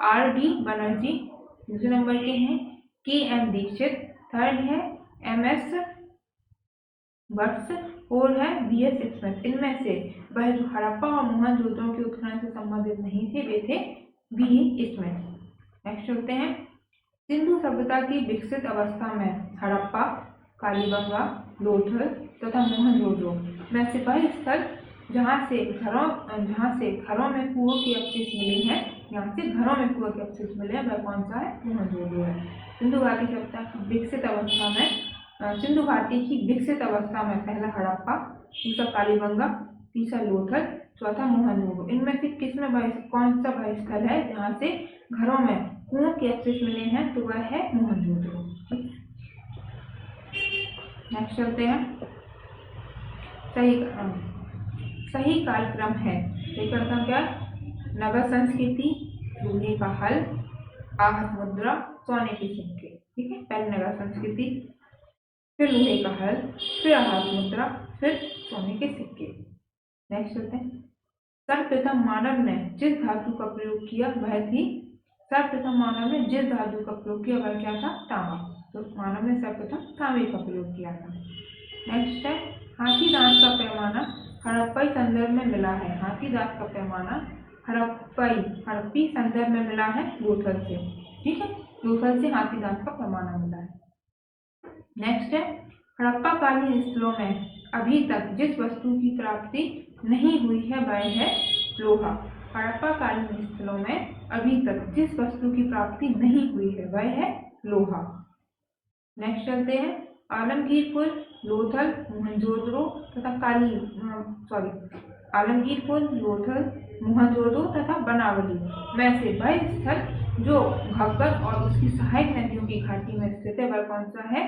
आर.डी. बनर्जी, दूसरे नंबर के हैं के.एन. दीक्षित, थर्ड है एम.एस. भट्ट और है बी.एस. स्मिथ। इनमें से वह जो हड़प्पा और मोहनजोदड़ो के उत्खनन से संबंधित नहीं थे, वे थे बी.ए. स्मिथ। नेक्स्ट चलते हैं। सिंधु सभ्यता की विकसित अवस्था में हड़प्पा, कालीबंगा, लोथल तथा मोहनजोदड़ो में से वह स्थल जहाँ से घरों में कुओं के अवशेष मिले हैं, यहाँ से घरों में कुओं के अवशेष मिले हैं, वह कौन सा है? मोहनजोदड़ो है। सिंधु घाटी सभ्यता की विकसित अवस्था में सिंधु घाटी की विकसित अवस्था में पहला हड़प्पा, दूसरा कालीबंगा, तीसरा लोथल, चौथा मोहनजोदड़ो। इनमें से किसमें कौन सा वह स्थल है जहाँ से घरों में कुओं के अवशेष मिले हैं? तो वह है मोहनजोदड़ो। नेक्स्ट चलते हैं। सही कालक्रम है। सही कालक्रम क्या? नगर संस्कृति, लोहे का हल, आहत मुद्रा, सोने के सिक्के। ठीक है, पहले नगर संस्कृति, फिर लोहे का हल, फिर आहत मुद्रा, फिर सोने के सिक्के। नेक्स्ट चलते हैं। सर्वप्रथम मानव ने जिस धातु का प्रयोग किया वह थी सर्वप्रथम मानव ने जिस धातु का प्रयोग किया वह क्या था? तांबा। तो मानव ने सर्वप्रथम तांबे का प्रयोग किया था। नेक्स्ट है हाथी दांत का पैमाना हड़प्पी संदर्भ में मिला है। हाथी दांत का पैमाना हड़प्पी संदर्भ में मिला है लोथल से। ठीक है, लोथल से हाथी दांत का पैमाना मिला है। नेक्स्ट है हड़प्पा कालीन स्थलों में अभी तक जिस वस्तु की प्राप्ति नहीं हुई है वह है लोहा। हड़प्पा कालीन स्थलों में अभी तक जिस वस्तु की प्राप्ति नहीं हुई है वह है लोहा। नेक्स्ट चलते हैं। आलमगीरपुर, लोथल, मोहनजोदड़ो तथा आलमगीरपुर, लोथल, मोहनजोदड़ो तथा बनावली में से वह स्थल जो घग्गर और उसकी सहायक नदियों की घाटी में स्थित है वह कौन सा है?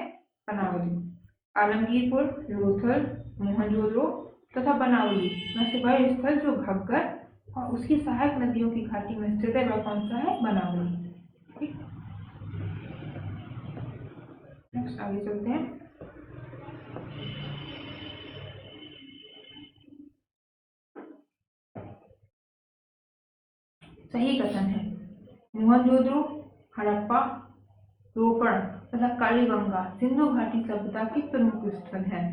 बनावली। आलमगीरपुर, लोथल, मोहनजोदड़ो तथा बनावली में से वह स्थल जो घग्गर और उसकी सहायक नदियों की घाटी में स्थित है वह कौन सा है? बनावली। ठीक, नेक्स्ट आगे चलते हैं। सही कथन है। मोहनजोदड़ो, हड़प्पा, रोपड़ तथा कालीबंगा सिंधु घाटी सभ्यता के प्रमुख स्थल हैं।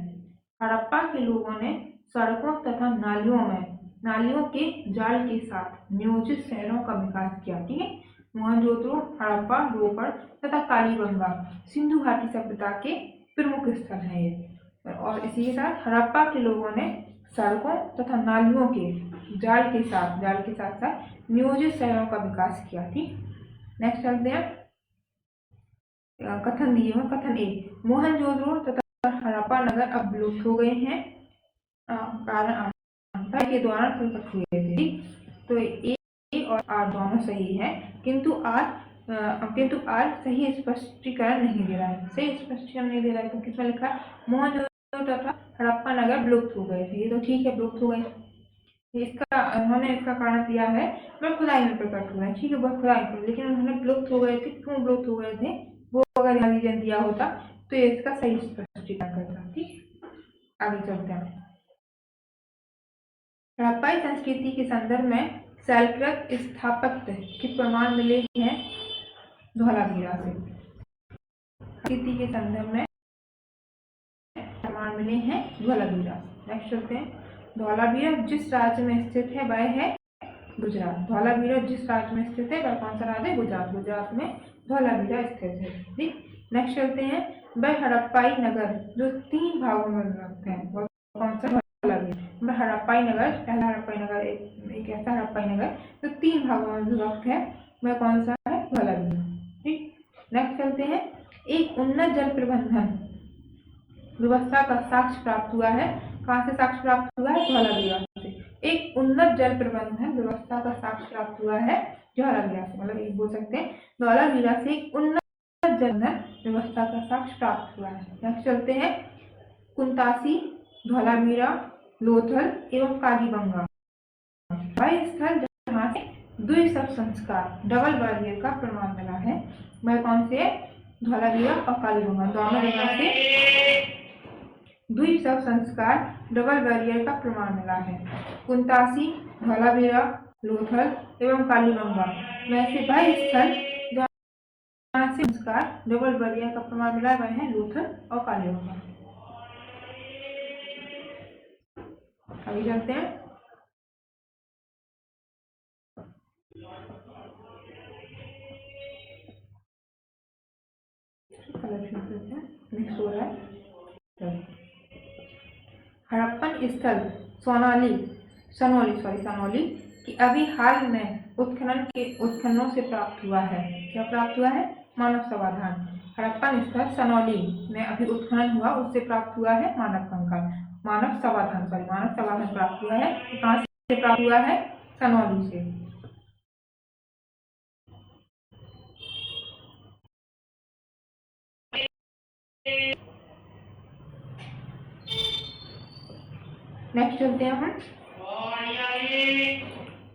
हड़प्पा के लोगों ने सड़कों तथा नालियों के जाल के साथ नियोजित शहरों का विकास किया। ठीक है, मोहनजोदड़ो, हड़प्पा, रोपड़ तथा कालीबंगा सिंधु घाटी सभ्यता के प्रमुख स्थल हैं ये। और इसी के साथ हड़प्पा के लोगों ने सड़कों तथा नालियों के जाल के साथ साथ नियोजित शहरों का विकास किया। ठीक, नेक्स्ट चलते हैं। कथन दिए हैं। कथन ए, मोहनजोदड़ो तथा हड़प्पा नगर अब विलुप्त हो गए हैं, कारण आंध्र के दौरान प्रकट हुए थे। तो ए और आर दोनों सही है, किंतु आर सही स्पष्टीकरण नहीं दे रहा है। सही स्पष्टीकरण नहीं दे रहा है तो किसमें लिखा है मोहनजोदड़ो तथा हड़प्पा नगर विलुप्त हो गए थे। ये तो ठीक है, विलुप्त हो गए। उन्होंने इसका कारण दिया है वह खुदाई में प्रकट हुआ है। ठीक है, वह खुदाई में, लेकिन उन्होंने विलुप्त हो गए थे। क्यों विलुप्त हो गए थे वो अगर यहाँ रीजन दिया होता तो ये इसका सही स्पष्टीकरण करता। ठीक, आगे चलते हैं। हड़प्पाई संस्कृति के संदर्भ में शैलकृत स्थापत्य के प्रमाण मिले हैं धौलावीरा से। संस्कृति के संदर्भ में प्रमाण मिले हैं धौलावीरा। नेक्स्ट चलते हैं। धौलावीरा जिस राज्य में स्थित है वह है गुजरात। धौलावीरा जिस राज्य में स्थित है वह कौन सा राज्य है? गुजरात। गुजरात में धौलावीरा स्थित है। ठीक, नेक्स्ट चलते हैं। वह हड़प्पाई नगर जो 3 भागों में विभक्त है वह कौन सा? धौलावीरा। वह हड़प्पाई नगर, पहला हड़प्पाई नगर, एक ऐसा हड़प्पाई नगर जो 3 भागों में विभक्त है वह कौन सा है? धौलावीरा। ठीक, नेक्स्ट चलते हैं। एक उन्नत जल प्रबंधन व्यवस्था का साक्ष्य प्राप्त हुआ है। कहाँ से साक्ष्य प्राप्त हुआ है? धौलावीरा से। एक उन्नत जल प्रबंधन व्यवस्था का साक्ष्य प्राप्त हुआ है धौलावीरा से। मतलब ये बोल सकते हैं धौलावीरा से एक उन्नत जल व्यवस्था का साक्ष्य प्राप्त हुआ है। नेक्स्ट चलते हैं। कुंतासी, धौलावीरा, लोथल एवं कालीबंगा वह स्थल जहाँ से द्विशव संस्कार डबल बैरियर का प्रमाण मिला है वह कौन से? धौलावीरा और कालीबंगा दोनों जगह से द्विशव संस्कार डबल बैरियर का प्रमाण मिला है। कुंतासी, धौलावीरा, लोथल एवं कालीबंगा वैसे वह स्थल जहाँ से संस्कार डबल बैरियर का प्रमाण मिला है वह है लोथल और कालीबंगा। आगे चलते हैं। नेक्स्ट हो रहा है हड़प्पन स्थल सनौली कि अभी हाल में उत्खननों से प्राप्त हुआ है। क्या प्राप्त हुआ है? मानव समाधान। हड़प्पन स्थल सनौली में अभी उत्खनन हुआ, उससे प्राप्त हुआ है मानव कंकाल, मानव समाधान प्राप्त हुआ है। कहाँ से प्राप्त हुआ है? सनौली से। नेक्स्ट चलते हैं हम।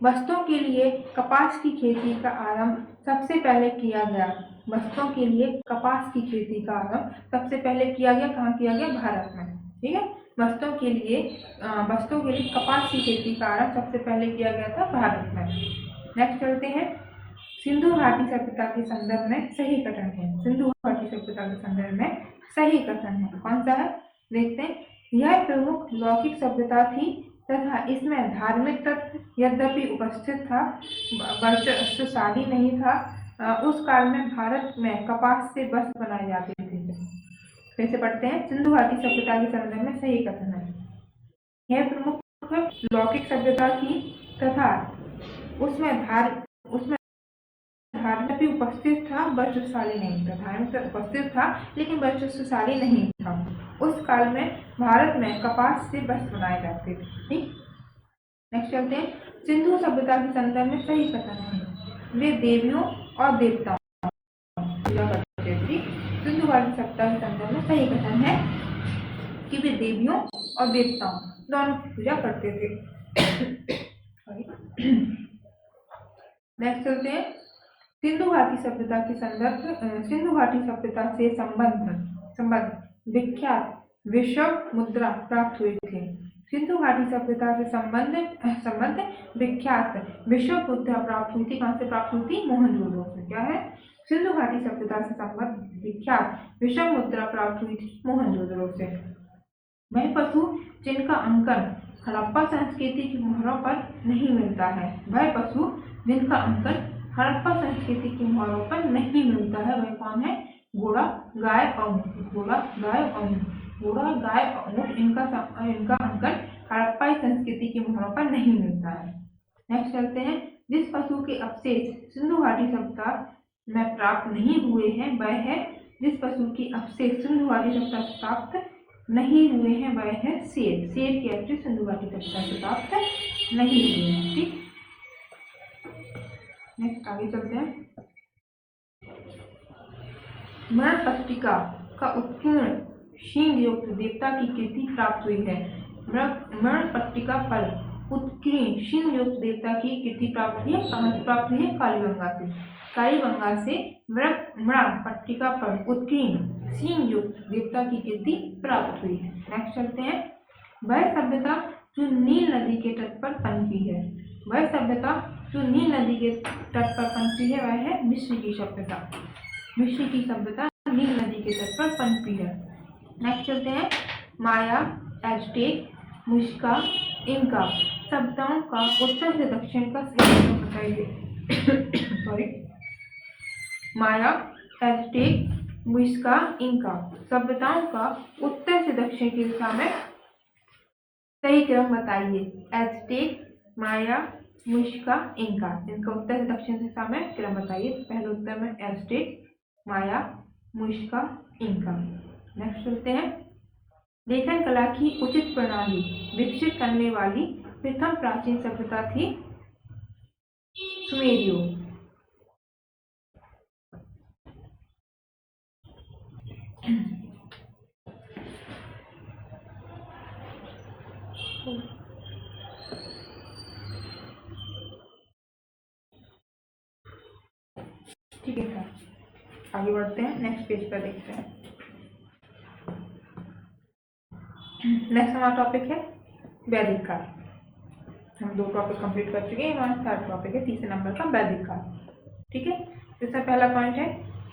वस्तुओं के लिए कपास की खेती का आरंभ सबसे पहले किया गया। वस्तुओं के लिए कपास की खेती का आरंभ सबसे पहले किया गया। कहाँ किया गया? भारत में। ठीक है, वस्तुओं के लिए कपास की खेती का आरंभ सबसे पहले किया गया था भारत में। नेक्स्ट चलते हैं। सिंधु घाटी सभ्यता के संदर्भ में सही कथन है। सिंधु घाटी सभ्यता के संदर्भ में सही कथन है। कौन सा है? देखते हैं। यह प्रमुख लौकिक सभ्यता थी तथा इसमें धार्मिक तत्व यद्यपि उपस्थित था, वर्चस्वशाली नहीं था। उस काल में भारत में कपास से वस्त्र बनाए जाते थे। फिर से पढ़ते हैं। सिंधु घाटी सभ्यता के संदर्भ में सही कथन है। यह प्रमुख लौकिक सभ्यता थी तथा उसमें धार्मिक उपस्थित था, वर्चस्वशाली नहीं था। धार्मिक उपस्थित था लेकिन वर्चस्वशाली नहीं था। उस काल में भारत में कपास से वस्त्र बनाए जाते थे। ठीक, नेक्स्ट चलते हैं। सिंधु सभ्यता के संदर्भ में सही कथन है। वे देवियों और देवताओं पूजा करते थे। सिंधु घाटी सभ्यता के संदर्भ में सही कथन है कि वे देवियों और देवताओं दोनों की पूजा करते थे। नेक्स्ट चलते हैं। सिंधु घाटी सभ्यता के संदर्भ सिंधु घाटी सभ्यता से संबद्ध विख्यात विश्व मुद्रा प्राप्त हुए थे। सिंधु घाटी सभ्यता से संबद्ध विख्यात विश्व मुद्रा प्राप्त हुई थी। कहाँ से प्राप्त हुई थी? मोहनजोदड़ो से। क्या है? सिंधु घाटी सभ्यता से संबद्ध विख्यात विश्व मुद्रा प्राप्त हुई थी मोहनजोदड़ो से। वह पशु जिनका अंकन हड़प्पा संस्कृति की मोहरों पर नहीं मिलता है। वह पशु जिनका अंकन हड़प्पा संस्कृति की मोहरों पर नहीं मिलता है वह कौन है? घोड़ा, गाय और ऊंट। घोड़ा, गाय और ऊंट। घोड़ा, गाय और ऊंट इनका अंकन हड़प्पा संस्कृति की मोहरों पर नहीं मिलता है। नेक्स्ट चलते हैं। जिस पशु के अवशेष सिंधु घाटी सभ्यता में प्राप्त नहीं हुए हैं वह है, जिस पशु के अवशेष सिंधु घाटी सभ्यता से प्राप्त नहीं हुए हैं वह है शेर। शेर के अवशेष सिंधु घाटी सभ्यता से प्राप्त नहीं हुए हैं। ठीक, नेक्स्ट आगे चलते हैं। मृणपट्टिका का उत्कीर्ण शींग युक्त देवता की कीर्ति प्राप्त हुई है। मृणपट्टिका पर उत्कीर्ण शींग युक्त देवता की कीर्ति प्राप्त हुई है। कहाँ से प्राप्त हुई है? कालीबंगा से। कालीबंगा से मृणपट्टिका पर उत्कीर्ण शींग युक्त देवता की कीर्ति प्राप्त हुई है। नेक्स्ट चलते हैं। वह सभ्यता जो नील नदी के तट पर पनपी है। वह सभ्यता जो नील नदी के तट पर पनपी है वह है मिस्र की सभ्यता। मिस्र की सभ्यता नील नदी के तट पर पनपी है। नेक्स्ट चलते हैं। माया, एज़टेक, मुस्का, इंका सभ्यताओं का उत्तर से दक्षिण का सही नाम बताइए। सॉरी। माया, एज़टेक, मुस्का, इंका सभ्यताओं का उत्तर से दक्षिण की दिशा में सही क्रम बताइए। एज़टेक, माया, मुस्का, इंका इनका उत्तर से दक्षिण दिशा में क्रम बताइए। पहले उत्तर में एज़टेक, माया, मुस्का, इंका। नेक्स्ट चलते हैं। लेखन कला की उचित प्रणाली विकसित करने वाली प्रथम प्राचीन सभ्यता थी सुमेरियो। ठीक है सर, आगे बढ़ते हैं। नेक्स्ट पेज पर देखते हैं। नेक्स्ट हमारा टॉपिक है वैदिक काल। हम 2 टॉपिक कंप्लीट कर चुके हैं। हमारा 3rd टॉपिक है, तीसरे नंबर का वैदिक काल। ठीक है, इसका पहला पॉइंट है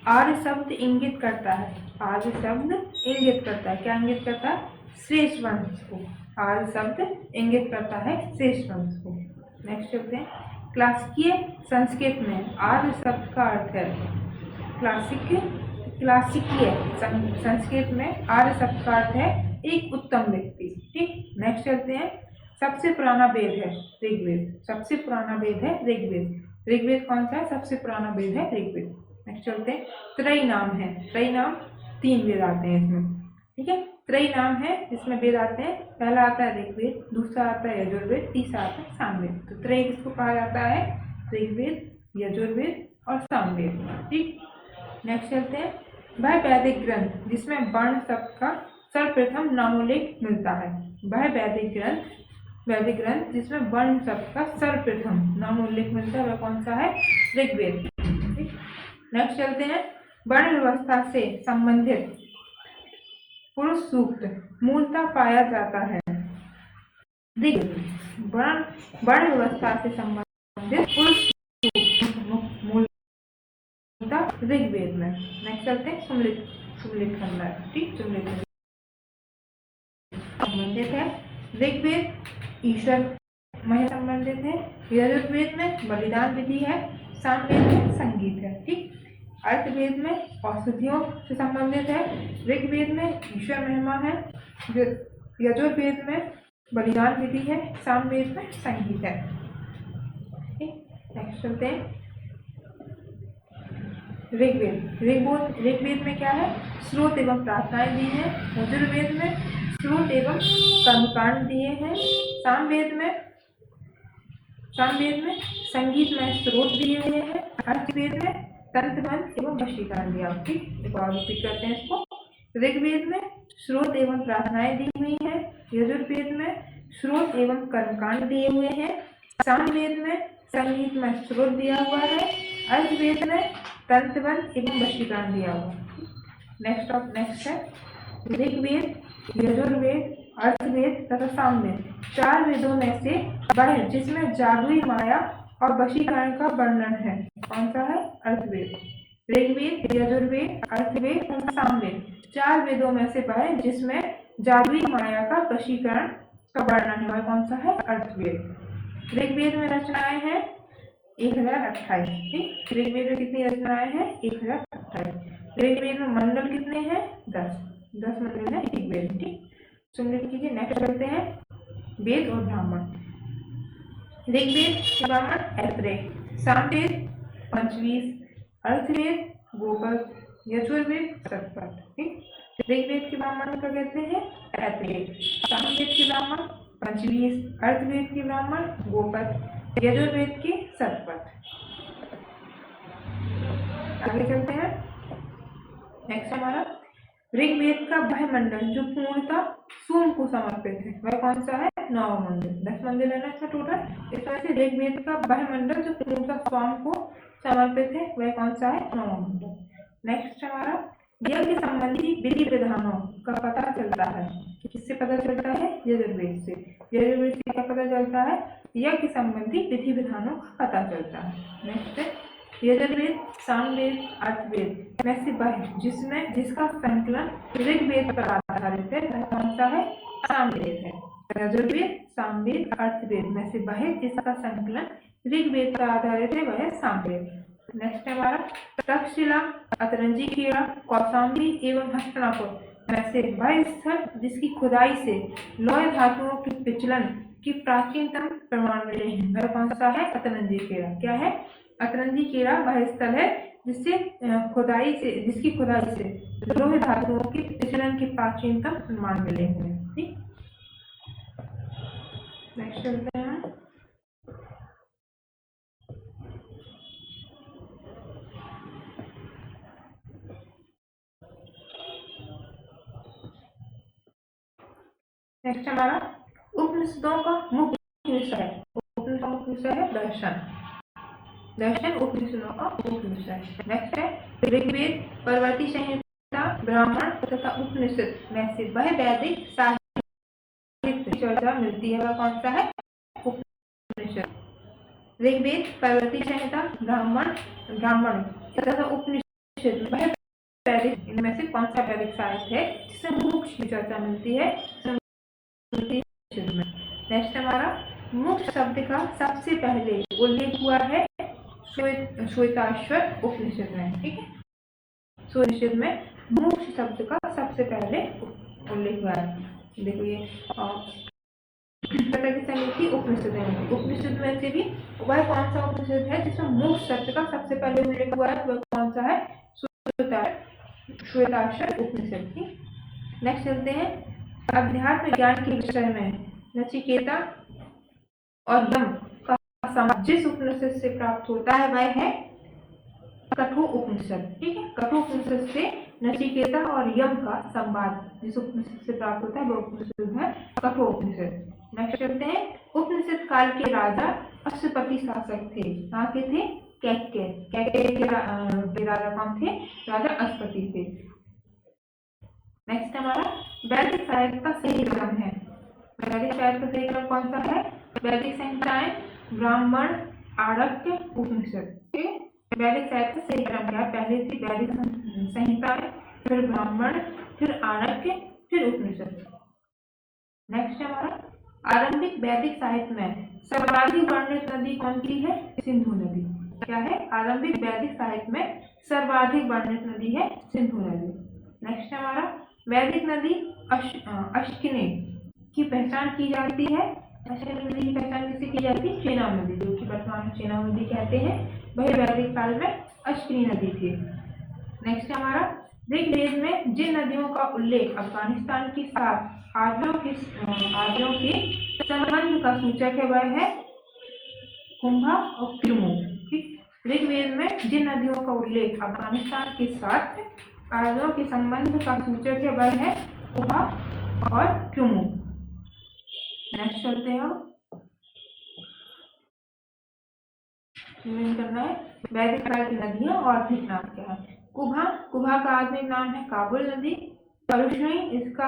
आर्य शब्द इंगित करता है। आर्य शब्द इंगित करता है, क्या इंगित करता है? श्रेष्ठ वंश को। आर्य शब्द इंगित करता है श्रेष्ठ वंश को। नेक्स्ट चलते हैं। क्लासिकीय संस्कृत में आर्य शब्द का अर्थ है क्लासिकीय संस्कृत में आर्य शब्द का अर्थ है एक उत्तम व्यक्ति। ठीक, नेक्स्ट चलते हैं। सबसे पुराना वेद है ऋग्वेद। सबसे पुराना वेद है ऋग्वेद। ऋग्वेद कौन सा है? सबसे पुराना वेद है ऋग्वेद। नेक्स्ट चलते हैं। त्रय नाम है। त्रय नाम 3 वेद आते हैं इसमें। ठीक है, त्रय नाम है जिसमें वेद आते हैं। पहला आता है ऋग्वेद, दूसरा आता है यजुर्वेद, तीसरा आता है सामवेद। तो त्रय किसको कहा जाता है? ऋग्वेद, यजुर्वेद और सामवेद। ठीक, नेक्स्ट चलते हैं। वह वैदिक ग्रंथ जिसमें वर्ण शब्द का सर्वप्रथम नामोल्लेख मिलता है। वह वैदिक ग्रंथ जिसमें वर्ण शब्द का सर्वप्रथम नामोल्लेख मिलता है वह कौन सा है? ऋग्वेद। नेक्स्ट चलते हैं। वर्ण व्यवस्था से संबंधित पुरुष सूक्त मूलतः पाया जाता है ऋग्वेद। वर्ण व्यवस्था से संबंधित पुरुष सूक्त मूलतः ऋग्वेद में। नेक्स्ट चलते हैं। सुमलित खंड। ठीक, सुमलित संबंधित है। ऋग्वेद ईश्वर में संबंधित है। यजुर्वेद में बलिदान विधि है। सामवेद में संगीत है। ठीक, अर्थवेद में औषधियों से संबंधित है। ऋग्वेद में ईश्वर महिमा है। यजुर्वेद में बलिदान विधि है। सामवेद में संगीत है। ठीक, नेक्स्ट चलते हैं। ऋग्वेद में क्या है? स्रोत एवं प्रार्थनाएं दी हैं। यजुर्वेद में स्रोत एवं कर्मकांड दिए हैं। सामवेद में संगीत में स्रोत दिए हुए हैं। अर्थवेद में तंत्रबंध एवं वशीकरण दिया। ठीक, एक बार रिपीट करते हैं इसको। ऋग्वेद में स्रोत एवं प्रार्थनाएं दी हुई हैं। यजुर्वेद में स्रोत एवं कर्मकांड दिए हुए हैं। सामवेद में संगीत में स्रोत दिया हुआ है। अर्थवेद में तंत्रबंध एवं वशीकरण दिया हुआ है। नेक्स्ट है ऋग्वेद, यजुर्वेद, अर्थवेद तथा सामवेद 4 वेदों में से वह जिसमें जादुई माया और वशीकरण का वर्णन है कौन सा है? अर्थवेद। ऋग्वेद, यजुर्वेद, अर्थवेद तथा सामवेद 4 वेदों में से वह जिसमें जादुई माया का वशीकरण का वर्णन है, वह कौन सा है? अर्थवेद। ऋग्वेद में रचनाएं हैं 1028। ठीक, ऋग्वेद में कितनी रचनाएं हैं? 1028। ऋग्वेद में मंडल कितने हैं? 10 मंडल है ऋग्वेद। ठीक, सुन लीजिए। नेक्स्ट चलते हैं वेद और ब्राह्मण। ऋग्वेद के ब्राह्मण ऐत्रेय, सामवेद पंचवीस, अर्थवेद गोपद, यजुर्वेद शतपथ। ठीक, ऋग्वेद के ब्राह्मण क्या कहते हैं? ऐत्रेय, सामवेद के ब्राह्मण पंचवीस, अर्थवेद के ब्राह्मण गोपद, यजुर्वेद के शतपथ। आगे चलते हैं। नेक्स्ट हमारा ऋग्वेद का वह मंडल जो पूर्णतः सोम को समर्पित है, वह कौन सा है? 9 मंडल। 10 मंडल है ना इसका टोटल। इस वजह से ऋग्वेद का वह मंडल जो पूर्णतः सोम को समर्पित है, वह कौन सा है? 9 मंडल। नेक्स्ट हमारा यज्ञ संबंधी विधि विधानों का पता चलता है, किससे पता चलता है? यजुर्वेद से। यजुर्वेद से क्या पता चलता है? यज्ञ संबंधी विधि विधानों का पता चलता है। नेक्स्ट यजुर्वेद, सामवेद, अर्थवेद में से वह जिसका संकलन ऋग्वेद पर आधारित है, वह कौन सा है? सामवेद है। यजुर्वेद, सामवेद, अर्थवेद में से वह जिसका संकलन ऋग्वेद पर आधारित है, वह सामवेद। नेक्स्ट हमारा तक्षशिला, अतरंजी खेड़ा, कौशाम्बी एवं हस्तिनापुर में से वह स्थल जिसकी खुदाई से लौह धातुओं के विचलन की प्राचीनतम प्रमाण मिले हैं, वह कौन सा है? अतरंजी खेड़ा। क्या है? अतरंजी खेड़ा वह स्थल है जिसकी खुदाई से लौह धातुओं के विचलन के प्राचीनतम प्रमाण मिले हुए हैं। ठीक, नेक्स्ट चलते हैं। नेक्स्ट हमारा उपनिषदों का मुख्य विषय है, उपनिषद का मुख्य विषय है दर्शन। दर्शन उपनिषदों का मुख्य विषय है। नेक्स्ट है ऋग्वेद, परवर्ती संहिता, ब्राह्मण तथा उपनिषद में से वह वैदिक साहित्य चर्चा मिलती है, वह कौन सा है? उपनिषद। ऋग्वेद, परवर्ती संहिता, ब्राह्मण तथा उपनिषद वह वैदिक, इनमें से कौन सा वैदिक साहित्य है जिससे मोक्ष की चर्चा मिलती है? नेक्स्ट हमारा मोक्ष शब्द का सबसे पहले उल्लेख हुआ है श्वेताश्वर उपनिषद में। ठीक है, उपनिषद में मोक्ष शब्द का सबसे पहले उल्लेख हुआ है। देखो ये उपनिषद में से भी वह कौन सा उपनिषद है जिसमें मोक्ष शब्द का सबसे पहले उल्लेख हुआ है, वह कौन सा है? श्वेताश्वर उपनिषद की। नेक्स्ट चलते हैं अध्यात्म ज्ञान के विषय में नचिकेता और यम का संवाद जिस उपनिषद से प्राप्त होता है, वह है कठोर उपनिषद। ठीक है, कठोर उपनिषद से नचिकेता और यम का संवाद जिस उपनिषद से प्राप्त होता है, वह उपनिषद है कठोर उपनिषद। नेक्स्ट चलते हैं उपनिषद काल के राजा अश्वपति शासक थे। कहाँ के थे? कैकेय के राजा कौन थे? राजा अश्वपति थे। नेक्स्ट हमारा वैदिक साहित्य का सही क्रम है। वैदिक साहित्य का सही क्रम कौन सा है? वैदिक संहिताएं, ब्राह्मण, आरण्यक, उपनिषद। ठीक, वैदिक साहित्य का सही क्रम क्या है? पहले थी वैदिक संहिताएं, फिर ब्राह्मण, फिर आरण्यक, फिर उपनिषद। नेक्स्ट हमारा आरंभिक वैदिक साहित्य में सर्वाधिक वर्णित नदी कौन सी है? सिंधु नदी। क्या है? आरंभिक वैदिक साहित्य में सर्वाधिक वर्णित नदी है सिंधु नदी। नेक्स्ट हमारा वैदिक नदी अश्किनी की पहचान की जाती है। अश्किनी नदी की पहचान किससे की जाती है? चेनाब नदी, जो कि वर्तमान में चेनाब नदी कहते हैं, वही वैदिक काल में अश्किनी नदी थी। नेक्स्ट हमारा ऋग्वेद में जिन नदियों का उल्लेख अफगानिस्तान के साथ आर्यों के संबंध का सूचक है, वह है कुंभा और किरमू। ठीक, ऋग्वेद में जिन नदियों का उल्लेख अफगानिस्तान के साथ आर्यों के संबंध का सूचक है, वह है कुंभा और किरमू। नेक्स्ट चलते हैं करना है वैदिक काल की नदियां और आधुनिक नाम क्या है? कुभा का आधुनिक नाम है काबुल नदी। परुष्णी इसका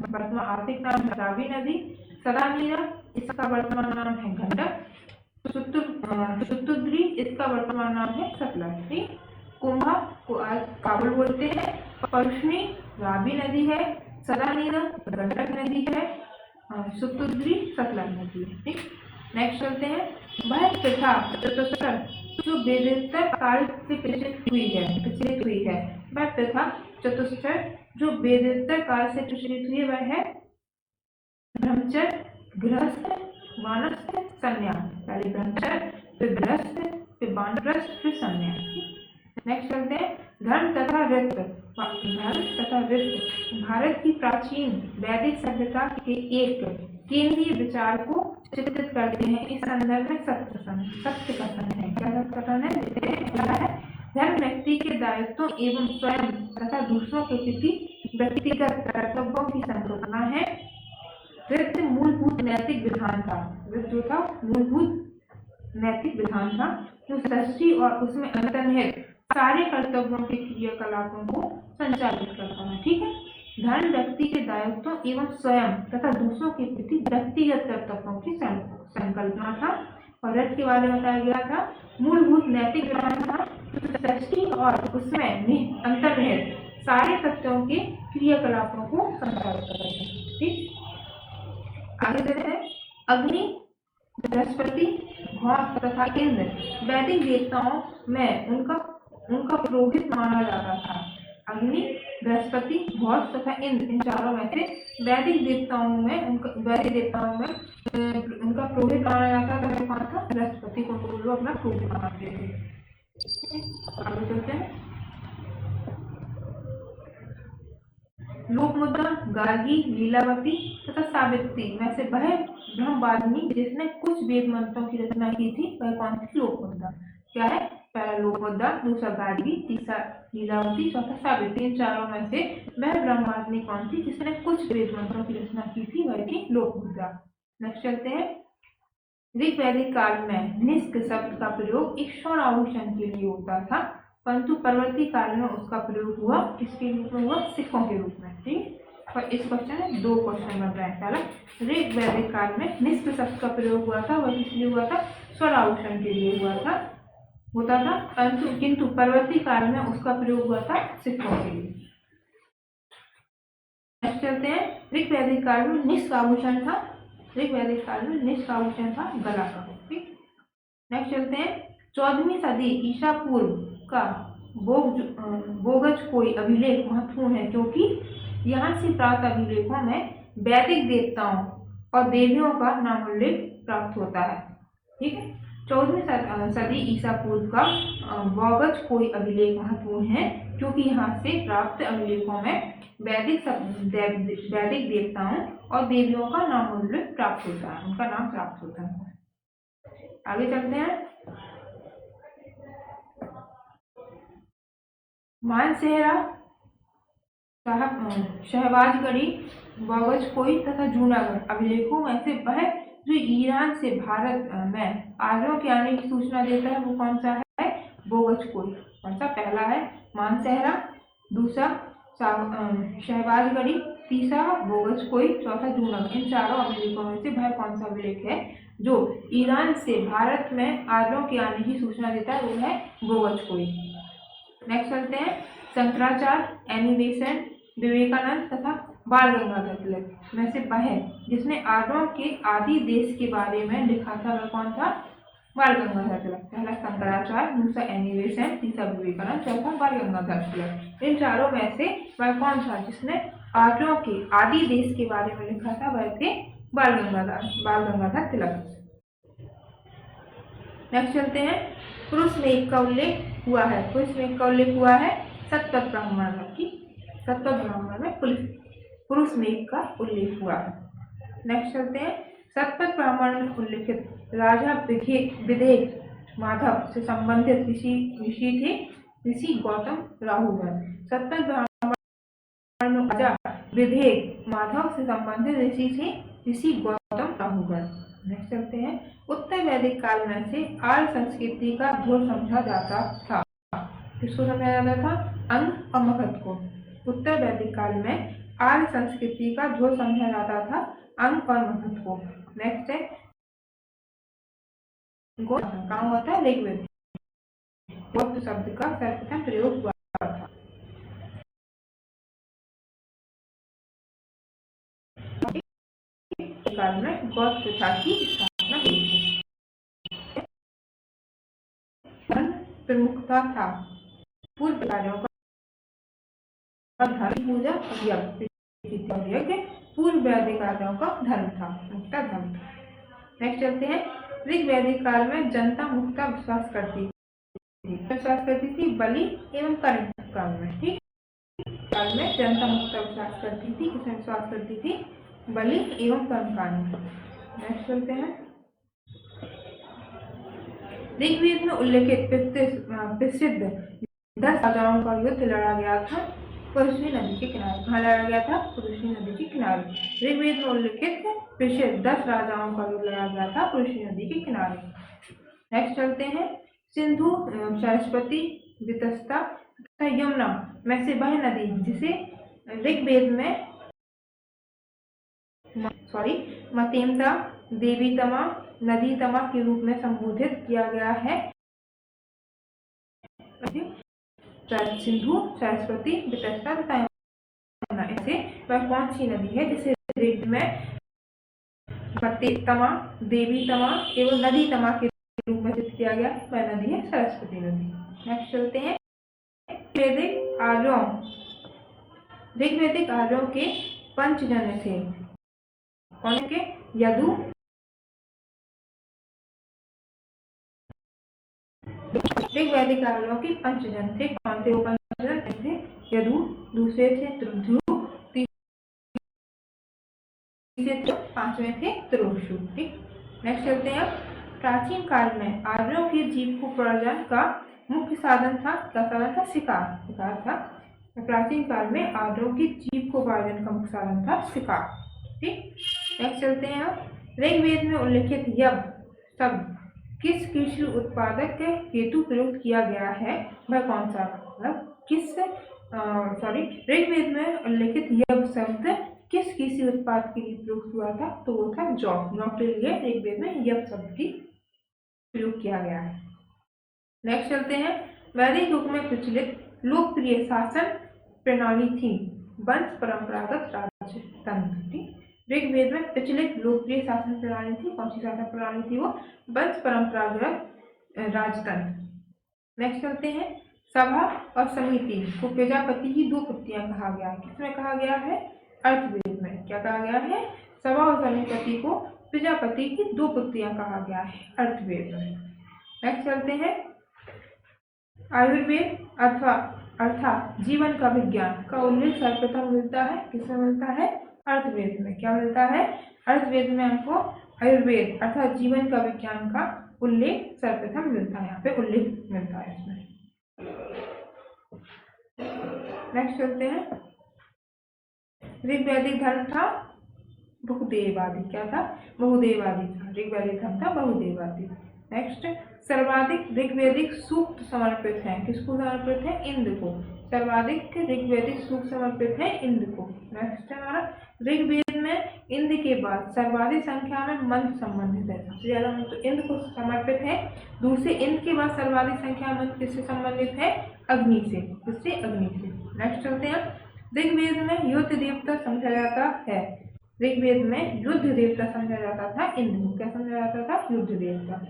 वर्तमान आर्थिक नाम है रावी नदी। सदानीरा इसका वर्तमान नाम है गंडक। सुतुद्री इसका वर्तमान नाम है सतलज। ठीक, कुंभा को आज काबुल बोलते हैं, परुष्णी रावी नदी है, सदानीर गंडक नदी है, सुतुद्री सतलज नदी है। ठीक, नेक्स्ट चलते हैं। वह प्रथा चतुस्र जो वेदोत्तर काल से प्रचलित हुई है। वह प्रथा चतुस्र जो वेदोत्तर काल से प्रचलित हुई है वह है ब्रह्मचर्य, गृहस्थ, वानप्रस्थ, संन्यास। पहले ब्रह्मचर्य, फिर गृहस्थ, फिर वानप्रस्थ, फिर संन्यास। नेक्स्ट चलते हैं। धर्म तथा ऋत भारत की प्राचीन वैदिक सभ्यता के एक केंद्रीय विचार को चित्रित करते हैं। इस संदर्भ में सत्य कथन है। क्या कथन है? धर्म व्यक्ति के दायित्वों एवं स्वयं तथा दूसरों के प्रति व्यक्तिगत कर्तव्यों की संकल्पना है। ऋत मूलभूत नैतिक विधान था। ऋत जो था मूलभूत नैतिक विधान था जो सृष्टि और उसमें अंतर्निहित सारे कर्तव्यों के क्रियाकलापों को संचालित करता है। ठीक है। धर्म व्यक्ति के दायित्वों एवं स्वयं तथा दूसरों के प्रति व्यक्तिगत कर्तव्यों की संकल्पना था। और ऋत के बारे में बताया गया था मूलभूत नैतिक विधान था जो सृष्टि और उसमें अंतर्निहित सारे तत्वों के क्रियाकलापों को संचालित करता है। ठीक, आगे चलते हैं। अग्नि, बृहस्पति, भौम तथा इंद्र वैदिक देवताओं में उनका पुरोहित माना जाता था। अग्नि, बृहस्पति, भौम तथा इंद्र इन चारों में से वैदिक देवताओं में उनका पुरोहित माना जाता था। कौन था? बृहस्पति को लोग अपना पुरोहित मानते थे। आगे चलते हैं। लोकमुद्रा, गार्गी, लीलावती तथा सावित्री में से वह ब्रह्मवादिनी जिसने कुछ वेद मंत्रों की रचना की थी वह कौन सी? लोकमुद्रा। क्या है? पहला लोकमुद्रा, दूसरा गार्गी, तीसरा लीलावती, चौथा सावित्री। इन चारों में से वह ब्रह्मवादिनी कौन थी जिसने कुछ वेद मंत्रों की रचना की थी? वह थी लोकमुद्रा। नेक्स्ट चलते हैं। ऋग्वैदिक काल में निष्क शब्द का प्रयोग एक स्वर्ण आभूषण के लिए होता था, परंतु परवर्ती काल में उसका प्रयोग हुआ किसके रूप में? हुआ सिक्कों के रूप में। ठीक, और इस क्वेश्चन में 2 क्वेश्चन बन रहे हैं। पहला, ऋग्वैदिक काल में निष्क शब्द का प्रयोग हुआ था, वह किस लिए हुआ था? स्वर्ण आभूषण के लिए होता था, परंतु किंतु परवर्ती काल में उसका प्रयोग हुआ था सिक्कों के लिए। नेक्स्ट चलते हैं। ऋग्वैदिक काल में निष्क आभूषण था गला का। ठीक, नेक्स्ट चलते हैं। 14वीं सदी ईसा पूर्व का बोगज कोई अभिलेख महत्वपूर्ण है क्योंकि यहाँ से प्राप्त अभिलेखों में वैदिक देवताओं और देवियों का नामोल्लेख प्राप्त होता है। ठीक है। 14वीं सदी ईसा पूर्व का बोगज कोई अभिलेख महत्वपूर्ण है क्योंकि यहाँ से प्राप्त अभिलेखों में वैदिक देवताओं और देवियों का नामोल्लेख प्राप्त होता है, उनका नाम प्राप्त होता है। आगे चलते हैं। मानसेहरा, शहबाजगढ़ी, बोगजकोई तथा जूनागढ़ अभिलेखों में से वह जो ईरान से भारत में आर्यों के आने की सूचना देता है वो कौन सा है? बोगजकोई। कौन सा? पहला है मानसेहरा, दूसरा शहबाजगढ़ी, तीसरा बोगजकोई, चौथा जूनागढ़। इन चारों अभिलेखों में से वह कौन सा अभिलेख है जो ईरान से भारत में आर्यों के आने की सूचना देता है? वो है बोगजकोई। नेक्स्ट चलते हैं। शंकराचार्य, एनी बेसेंट, विवेकानंद तथा बाल गंगाधर तिलक में से वह जिसने आर्यों के आदि देश के बारे में लिखा था वह कौन था? बाल गंगाधर तिलक। पहला शंकराचार्य, दूसरा एनी बेसेंट, तीसरा विवेकानंद, चौथा बाल गंगाधर तिलक। इन चारों में से वह कौन था जिसने आर्यों के आदि देश के बारे में लिखा था? वह थे बाल गंगाधर तिलक। नेक्स्ट चलते हैं। पुरुष मेघ का उल्लेख हुआ है सतपथ ब्राह्मण में पुरुष मेघ का उल्लेख हुआ है। नेक्स्ट चलते हैं। सतपथ ब्राह्मण में उल्लेखित राजा विदेह माधव से संबंधित ऋषि थे ऋषि गौतम राहुगण। सतपथ ब्राह्मण में राजा विदेह माधव से संबंधित ऋषि थे ऋषि गौतम राहुगण। नेक्स्ट चलते हैं। उत्तर वैदिक काल में से आर्य संस्कृति का ध्रुव समझा जाता था। किसको समझा जाता था? अंग और मगध को। उत्तर वैदिक काल में आर्य संस्कृति का ध्रुव समझा जाता था अंग और मगध को। नेक्स्ट है कहाँ हुआ था? ऋग्वेद। गोत्र शब्द का सर्वप्रथम प्रयोग हुआ था। काल में गौड़ प्रथा की स्थापना हुई थी। प्रमुखता था। पूर्व कार्यों का धर्म पूजा यज्ञ पूर्व वैदिक कार्यों का धर्म था, मुख्यतः धर्म था। नेक्स्ट चलते हैं। ऋग वैदिक काल में जनता मुख्यतः विश्वास करती थी बलि एवं कर्म काल में। ठीक, काल में जनता मुख्यतः विश्वास करती थी, किसमें विश्वास करती थी? बलि एवं कर्म काल में। नेक्स्ट चलते हैं। ऋग्वेद में उल्लेखित प्रसिद्ध 10 राजाओं का युद्ध लड़ा गया था पुरुषनी नदी के किनारे। कहाँ लड़ा गया था? पुरुषनी नदी के किनारे। ऋग्वेद में उल्लेखित प्रसिद्ध 10 राजाओं का युद्ध लड़ा गया था पुरुषनी नदी के किनारे। नेक्स्ट चलते हैं। सिंधु, सरस्वती, वितस्ता तथा यमुना में से वह नदी जिसे ऋग्वेद में मतेमता, देवीतमा, नदीतमा के रूप में संबोधित किया गया है। सिंधु, सरस्वती, वितस्ता तथा यमुना, ऐसे वह कौन सी नदी है जिसे ऋग्वेद में मतेमता, देवीतमा एवं नदीतमा के रूप में चित्रित किया गया? वह नदी है सरस्वती नदी। नेक्स्ट चलते हैं। ऋग्वैदिक आर्यों के पंचजन थे। कौन के? यदु, ऋग्वैदिक आर्यों के पंचजन थे। कौन थे वो पंचजन? थे यदु, दूसरे थे ध्रुव, तीसरे थे, पांचवें थे त्रोशु। ठीक, नेक्स्ट चलते हैं। प्राचीन काल में आर्यों के जीविकोपार्जन का मुख्य साधन था, क्या साधन था? शिकार था। प्राचीन काल में आर्यों की जीविकोपार्जन का मुख्य साधन था शिकार। ठीक, नेक्स्ट चलते हैं। ऋग्वेद में उल्लेखित यज्ञ शब्द किस कृषि उत्पादक के हेतु प्रयुक्त किया गया है? वह कौन सा? ऋग्वेद में उल्लेखित यज्ञ शब्द किस कृषि उत्पाद के लिए प्रयुक्त हुआ था? तो वो था जौ के लिए ऋग्वेद में यज्ञ शब्द की प्रयोग किया गया है। नेक्स्ट चलते हैं। वैदिक युग में प्रचलित लोकप्रिय शासन प्रणाली थी वंश परंपरागत राजतंत्र। ऋग्वेद में प्रचलित लोकप्रिय शासन प्रणाली थी, कौन सी शासन प्रणाली थी? वो वंश परंपरागत राजतंत्र। नेक्स्ट चलते हैं। सभा और समिति को प्रजापति की 2 पुत्रियां कहा गया है। किसमें कहा गया है? अर्थवेद में। क्या कहा गया है? सभा और समिति को प्रजापति की 2 पुत्रियां कहा गया है अर्थवेद में। नेक्स्ट चलते हैं। आयुर्वेद अर्थात जीवन का विज्ञान का उल्लेख सर्वप्रथम मिलता है, किसमें मिलता है? अर्थवेद में। क्या मिलता है? अर्थवेद में हमको आयुर्वेद अर्थात जीवन का विज्ञान का उल्लेख सर्वप्रथम मिलता है। यहाँ पे उल्लेख मिलता है इसमें। नेक्स्ट चलते हैं। ऋग्वैदिक धर्म था बहुदेववादी। क्या था? बहुदेववादी था। ऋग्वैदिक धर्म था बहुदेववादी। नेक्स्ट, सर्वाधिक ऋग्वैदिक सूक्त समर्पित है, किसको समर्पित है? इंद्र को। सर्वाधिक ऋग्वैदिक सूक्त समर्पित है इंद्र को। नेक्स्ट हमारा ऋग्वेद में इंद्र के बाद सर्वाधिक संख्या में मंत्र संबंधित है। सबसे ज्यादा मंत्र तो इंद्र को समर्पित है। दूसरे इंद्र के बाद सर्वाधिक संख्या मंत्र किससे संबंधित है? अग्नि से। किससे? अग्नि से। नेक्स्ट चलते हैं। ऋग्वेद में युद्ध देवता समझा जाता है। ऋग्वेद में युद्ध देवता समझा जाता था इंद्र को। क्या समझा जाता था? युद्ध देवता।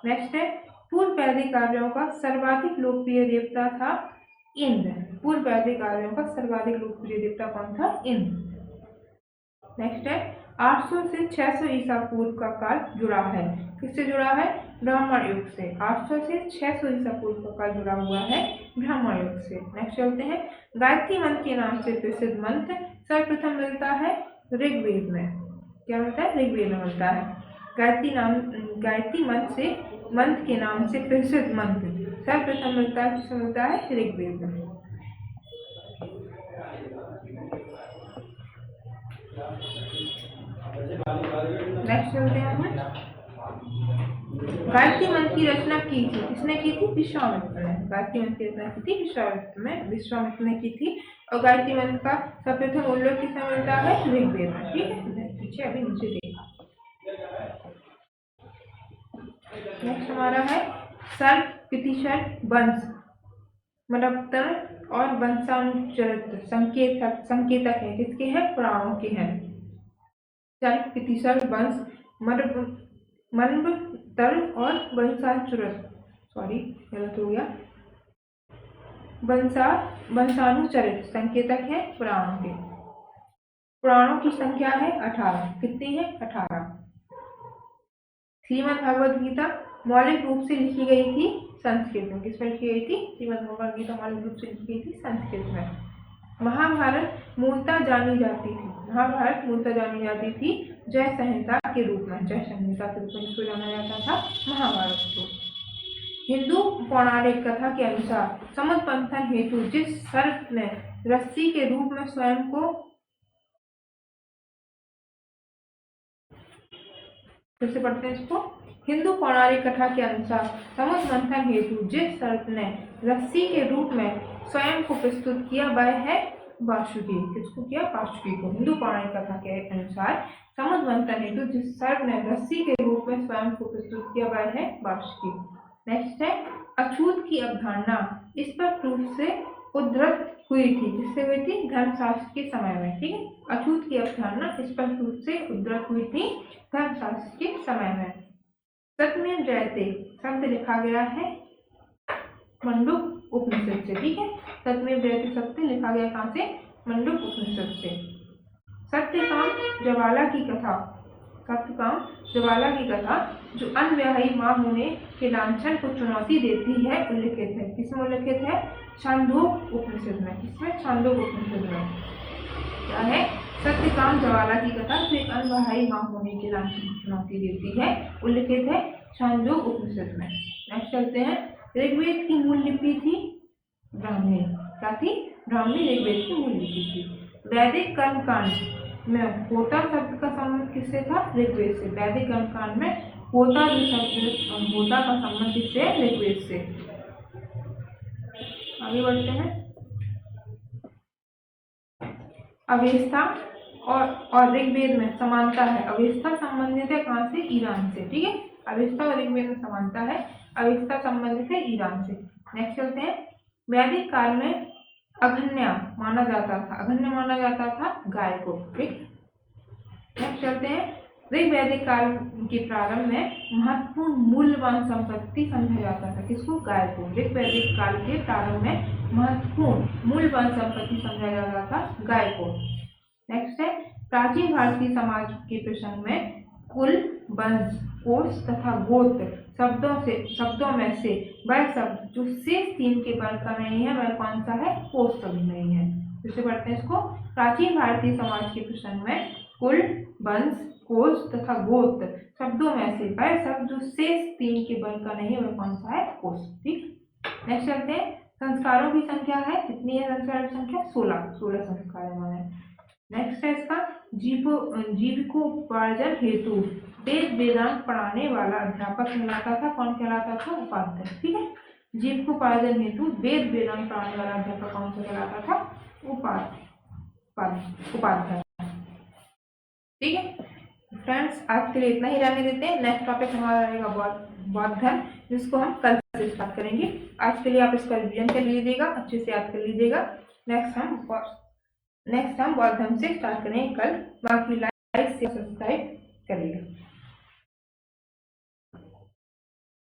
नेक्स्ट है। पूर्व वैदिक आर्यों का सर्वाधिक लोकप्रिय देवता था इंद्र। पूर्व वैदिक आर्यों का सर्वाधिक लोकप्रिय देवता कौन था? इंद्र। नेक्स्ट है। 800 से 600 ईसा पूर्व का काल जुड़ा है, किससे जुड़ा है? ब्राह्मण युग से। 800 से 600 ईसा पूर्व का काल जुड़ा हुआ है ब्राह्मण युग से। नेक्स्ट चलते हैं। गायत्री मंत्र के नाम से प्रसिद्ध मंत्र सर्वप्रथम मिलता है ऋग्वेद में। क्या मिलता है? ऋग्वेद में मिलता है। गायत्री मंत्र के नाम से प्रसिद्ध मंत्र सर्वप्रथम मिलता है, किसमें मिलता है? ऋग्वेद में। नेक्स्ट चलते हैं हम। गायत्री मंत्र की रचना की थी, किसने की थी? विश्वामित्र ने। गायत्री मंत्र की रचना की थी विश्वामित्र ने की थी। और गायत्री मंत्र का सर्वप्रथम उल्लेख किसमें मिलता है? ऋग्वेद में। ठीक है, पीछे अभी नीचे देखा। नेक्स्ट हमारा है सर्प, प्रतिशत, वंश, मरपतन और वंशानुचरित संकेतक है, किसके हैं? पुराणों के हैं। चर्क, कितिसर, वंश, मन्व, तर और वंशाचुरस, सॉरी गलत हो गया, वंशानुचरित संकेतक है पुराणों के। पुराणों की संख्या है 18। कितनी है? 18। श्रीमद् भगवद गीता मौलिक रूप से लिखी गई थी संस्कृत में। किस में लिखी गई थी? श्रीमद् भगवद गीता मौलिक रूप से लिखी गई थी संस्कृत में। महाभारत मूलतः जानी जाती थी, महाभारत मूलतः जानी जाती थी जय संहिता के रूप में, जय संहिता के रूप में इसको जाना जाता था महाभारत को। हिंदू पौराणिक कथा के अनुसार समुद्र मंथन हेतु जिस सर्प ने रस्सी के रूप में स्वयं को, फिर से पढ़ते हैं इसको। हिंदू पौराणिक कथा के अनुसार समुद्र मंथन हेतु जिस सर्प ने रस्सी के रूप में स्वयं को प्रस्तुत किया वह है वासुकी। किसको किया? वासुकी को। हिंदू पौराणिक कथा के अनुसार समुद्र मंथन हेतु जिस सर्प ने रस्सी के रूप में स्वयं को प्रस्तुत किया वह है वासुकी। नेक्स्ट है अछूत की अवधारणा स्पष्ट रूप से उद्धृत हुई थी। किससे हुई थी? धर्मशास्त्र के समय में। ठीक है, अछूत की अवधारणा स्पष्ट रूप से उद्धृत हुई थी धर्मशास्त्र के समय में। सत्यमेव जयते शब्द लिखा गया है मंडूक उपनिषद से। ठीक है, सत्यमेव जयते शब्द लिखा गया कहाँ से? मंडूक उपनिषद से। सत्यकाम ज्वाला की कथा, सत्यकाम ज्वाला की कथा जो अनव्याही मां होने के लांछन को चुनौती देती है उल्लिखित है। किसमें उल्लिखित है? छांदोग्य उपनिषद में। किसमें? छांदोग्य उपनिषद में। क्या है? सत्यकाम ज्वाला की कथा जो एक अनव्याही मां होने के लांछन को चुनौती देती है उल्लिखित है छांदोग्य उपनिषद में। नेक्स्ट चलते हैं। ऋग्वेद की मूल लिपि थी ब्राह्मी। क्या थी? ब्राह्मी ऋग्वेद की मूल लिपि थी। वैदिक कर्मकांड में होता शब्द का संबंध किससे था? ऋग्वेद से। वैदिक कर्मकांड में होता जो शब्द, होता का संबंध किससे? ऋग्वेद से। आगे बढ़ते हैं। अवेस्ता और ऋग्वेद में समानता है। अवेस्ता संबंधित है कहाँ से? ईरान से। ठीक है, अवेस्ता और ऋग्वेद में समानता है। अवेस्ता संबंधित है ईरान से। नेक्स्ट चलते हैं। वैदिक काल में अघन्या माना जाता था, अघन्य माना जाता था गाय को। ठीक, नेक्स्ट चलते हैं। ऋग्वैदिक काल के प्रारंभ में महत्वपूर्ण मूल्यवान संपत्ति समझा जाता था। किसको? गाय को। ऋग्वैदिक काल के प्रारंभ में महत्वपूर्ण मूल्यवान संपत्ति समझा जाता था गाय को। नेक्स्ट है। प्राचीन भारतीय समाज के प्रसंग में कुल, वंश, कोष तथा गोत्र शब्दों में से वह शब्द जो शेष 3 के वर्ग का नहीं है वह कौन सा है? कोष शब्द नहीं है। जिसे पढ़ते हैं इसको। प्राचीन भारतीय समाज के प्रसंग में कुल, वंश, कोष तथा गोत्र शब्दों में से वह शब्द जो शेष 3 के वर्ग का नहीं है वह कौन सा है? कोष। ठीक, नेक्स्ट चलते हैं। संस्कारों की संख्या है कितनी है? संस्कारों की संख्या 16 संस्कार है। नेक्स्ट है इसका। जीविकोपार्जन हेतु वेद वेदांत पढ़ाने वाला अध्यापक कहलाता था। कौन कहलाता था? उपाध्याय। ठीक है, जीविकोपार्जन हेतु वेद वेदांत पढ़ाने वाला अध्यापक कौन सा कहलाता था? उपाध्याय। ठीक है फ्रेंड्स, आज के लिए इतना ही रहने देते हैं। नेक्स्ट टॉपिक हमारा रहेगा बौद्ध धर्म, जिसको हम कल से स्टार्ट करेंगे। आज के लिए आप इसका रिवीजन कर लीजिएगा, अच्छे से याद कर लीजिएगा। नेक्स्ट हम बौद्ध धर्म से स्टार्ट करेंगे कल। बाकी लाइक से सब्सक्राइब करिएगा।